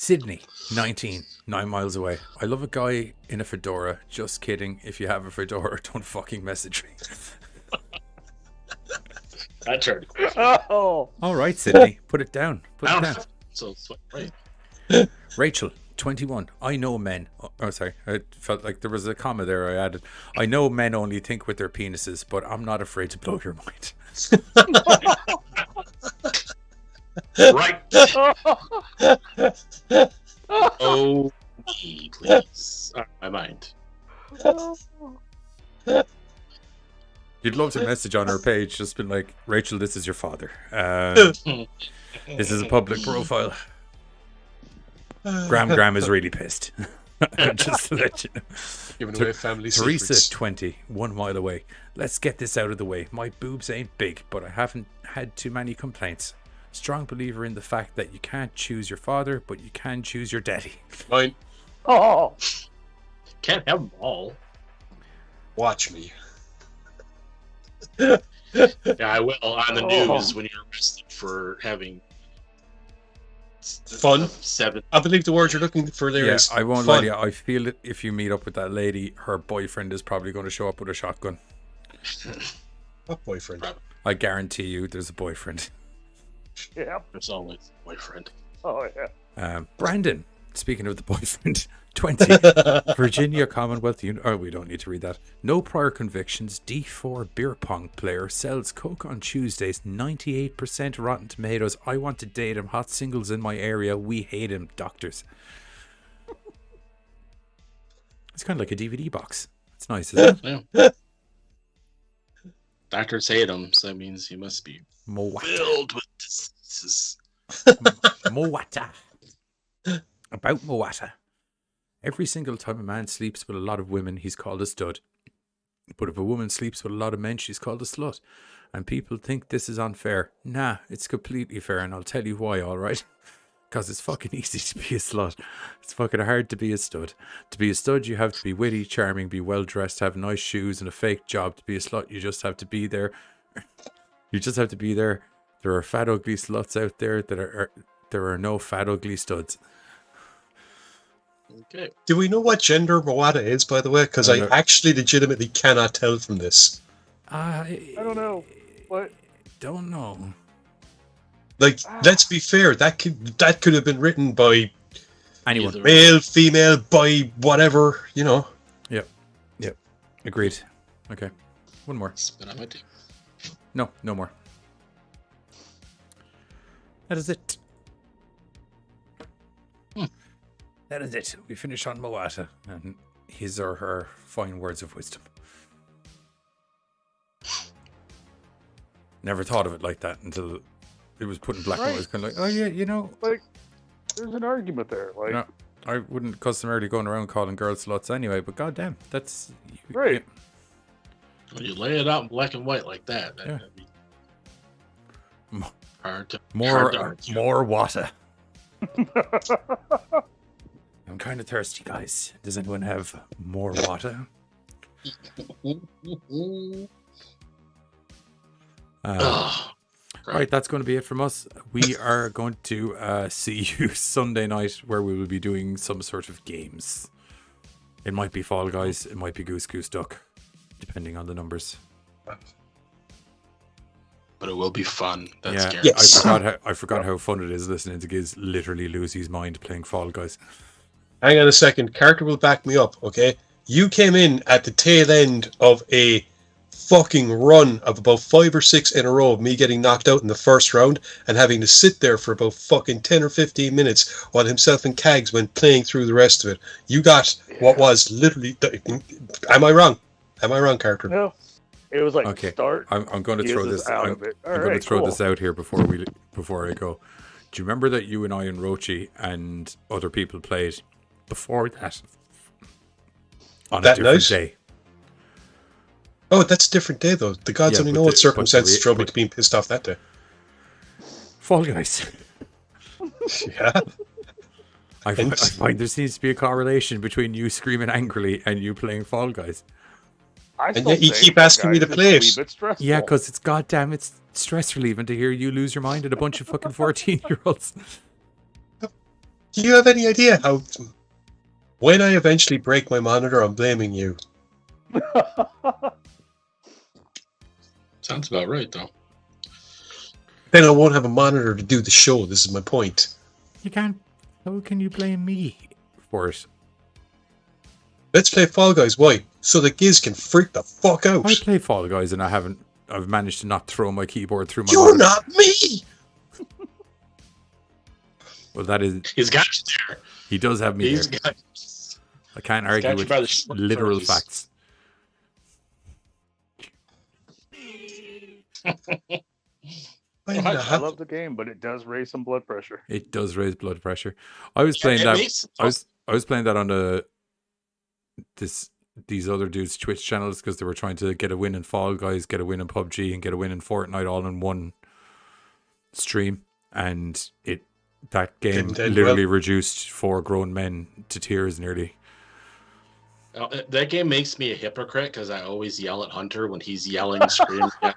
Sydney, 19, 9 miles away. I love a guy in a fedora. Just kidding. If you have a fedora, don't fucking message me. That turned. Oh, All right, Sydney, put it down. Put it down. So right. Rachel, 21. I know men. Oh, sorry. I felt like there was a comma there I added. I know men only think with their penises, but I'm not afraid to blow your mind. Right. Oh, me, please. My mind. You'd love to message on her page, just been like, Rachel, this is your father. This is a public profile. Graham is really pissed. Just to let you know. Giving away family Teresa, secrets. 20, 1 mile away. Let's get this out of the way. My boobs ain't big, but I haven't had too many complaints. Strong believer in the fact that you can't choose your father, but you can choose your daddy. Mine. oh, Can't have them all. Watch me. Yeah, I will on the news when you're arrested for having Fun. 7. I believe the word you're looking for there is I won't lie fun. to you. I feel that if you meet up with that lady, her boyfriend is probably going to show up with a shotgun. What boyfriend? I guarantee you there's a boyfriend. yeah. There's always a boyfriend. Oh, yeah. Brandon, speaking of the boyfriend, 20, Virginia Commonwealth oh, we don't need to read that. No prior convictions, D4 beer pong player sells coke on Tuesdays, 98% Rotten Tomatoes. I want to date him. Hot singles in my area. We hate him. Doctors. It's kind of like a DVD box. It's nice, isn't it? Yeah. Doctors hate him, so that means he must be Moata. filled with diseases. Moata. About Moata. Every single time a man sleeps with a lot of women, he's called a stud. But if a woman sleeps with a lot of men, she's called a slut. And people think this is unfair. Nah, it's completely fair, and I'll tell you why, alright? Because it's fucking easy to be a slut. It's fucking hard to be a stud. To be a stud, you have to be witty, charming, be well-dressed, have nice shoes, and a fake job. To be a slut, you just have to be there. You just have to be there. There are fat, ugly sluts out there there are no fat, ugly studs. Okay. Do we know what gender Moata is, by the way? Because I actually legitimately cannot tell from this. I don't know. What? Don't know. Like, let's be fair. That could have been written by anyone, Either. male, female, by whatever, you know. Yep. Agreed. Okay. One more. Spit on my dick. No more. That is it. That is it. We finish on Moata and his or her fine words of wisdom. Never thought of it like that until it was put in black and white. I was kind of like, oh yeah, you know. Like, there's an argument there. Like, No, I wouldn't customarily going around calling girls sluts anyway, but goddamn, that's... Right. When you lay it out in black and white like that, that'd be hard to argue. More water. I'm kind of thirsty, guys. Does anyone have more water? Right, that's going to be it from us. We are going to see you Sunday night, where we will be doing some sort of games. It might be Fall Guys, it might be Goose Goose Duck, depending on the numbers. But it will be fun. That's Yeah, guaranteed. Yes. I forgot how fun it is listening to Giz literally lose his mind playing Fall Guys. Hang on a second. Carter will back me up, okay? You came in at the tail end of a fucking run of about 5 or 6 in a row of me getting knocked out in the first round and having to sit there for about fucking 10 or 15 minutes while himself and Cags went playing through the rest of it. You got what was literally... Am I wrong? Am I wrong, Carter? no. It was like, Okay, start. I'm going to Giz throw is this. out I'm of it. going to Alright, throw cool. this out here before I go. Do you remember that you and I and Rochi and other people played before that on That a different night? day? Oh, that's a different day, though. The gods Yeah, only but know what the- circumstances but- drove me to being pissed off that day. Fall Guys. Yeah. I find there seems to be a correlation between you screaming angrily and you playing Fall Guys. I And still yet you think keep that, asking me guys, to it's play a it. wee bit stressful. Yeah, because it's stress relieving to hear you lose your mind at a bunch of fucking 14-year-olds. Do you have any idea how... When I eventually break my monitor, I'm blaming you. Sounds about right, though. Then I won't have a monitor to do the show. This is my point. You can't. How can you blame me for it? Let's play Fall Guys. Why? So that Giz can freak the fuck out. I play Fall Guys and I've managed to not throw my keyboard through my You're monitor. not me! Well, that is... He's got you there. He does have me He's there. got I can't argue got you with by the short literal phrase. facts. I love the game, but it does raise some blood pressure. It does raise blood pressure. I was playing that. I was playing that on these other dudes' Twitch channels because they were trying to get a win in Fall Guys, get a win in PUBG, and get a win in Fortnite all in one stream. And that game literally reduced 4 grown men to tears nearly. That game makes me a hypocrite because I always yell at Hunter when he's yelling, screaming at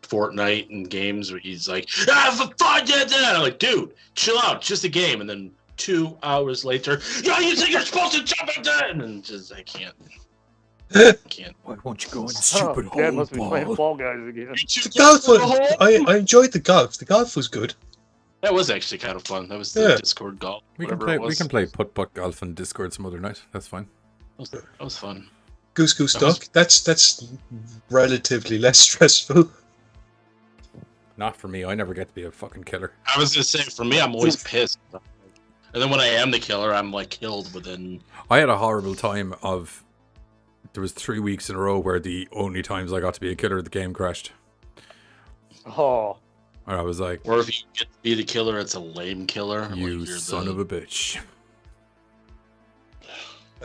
Fortnite and games where he's like, for fun, yeah. I'm like, dude, chill out, it's just a game. And then 2 hours later, you think you're supposed to jump at that? And then just, I can't. Why won't you go in the stupid hole? Dad must be playing Fall Guys again. The golf was, I enjoyed the golf. The golf was good. That was actually kind of fun. That was the Discord golf. We can play putt golf and Discord some other night. That's fine. That was fun. Goose duck. That's relatively less stressful. Not for me. I never get to be a fucking killer. I was gonna say, for me, I'm always pissed. And then when I am the killer, I'm like killed within. I had a horrible time of. There was 3 weeks in a row where the only times I got to be a killer, the game crashed. Oh. And I was like, or if you get to be the killer, it's a lame killer. You like son of a bitch.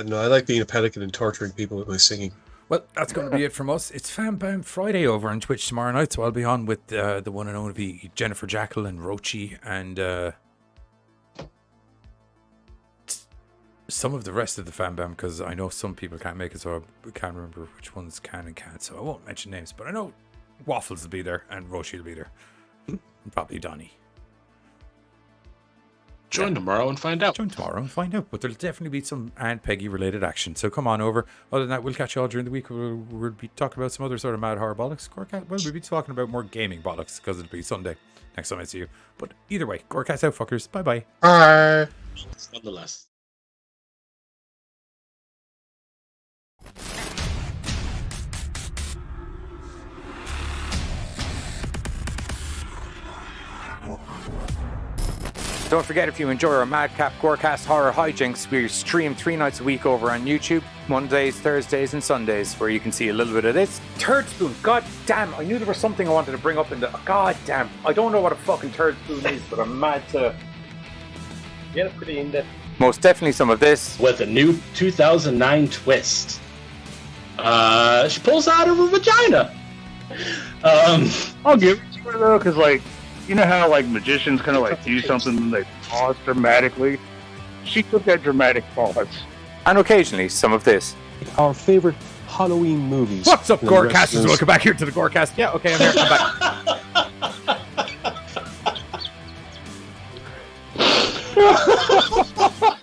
No, I like being a pelican and torturing people with my singing. Well, that's going to be it from us. It's Fanbound Friday over on Twitch tomorrow night, so I'll be on with the one and only Jennifer Jackal and Rochi and some of the rest of the Fanbound, because I know some people can't make it, so I can't remember which ones can and can't, so I won't mention names, but I know Waffles will be there and Rochi will be there. And probably Donnie. Join tomorrow and find out. Join tomorrow and find out. But there'll definitely be some Aunt Peggy related action. So come on over. Other than that, we'll catch you all during the week. We'll be talking about some other sort of mad horror bollocks. Gorecast, well, we'll be talking about more gaming bollocks because it'll be Sunday next time I see you. But either way, Gorecast out, fuckers. Bye bye. Bye. Nonetheless. Don't forget, if you enjoy our Madcap Gorecast horror hijinks, we stream 3 nights a week over on YouTube, Mondays, Thursdays, and Sundays, where you can see a little bit of this. Turd spoon, god damn, I knew there was something I wanted to bring up in the... God damn, I don't know what a fucking turd spoon is, but I'm mad to... Yeah, pretty in-depth. Most definitely some of this. With a new 2009 twist. She pulls out of her vagina. I'll give it to her though, because like, you know how like magicians kind of like do something and they pause dramatically? She took that dramatic pause. And occasionally some of this. Our favorite Halloween movies. What's up, Gorecasters? Welcome back here to the Gorecast. Yeah, okay, I'm here. I'm back.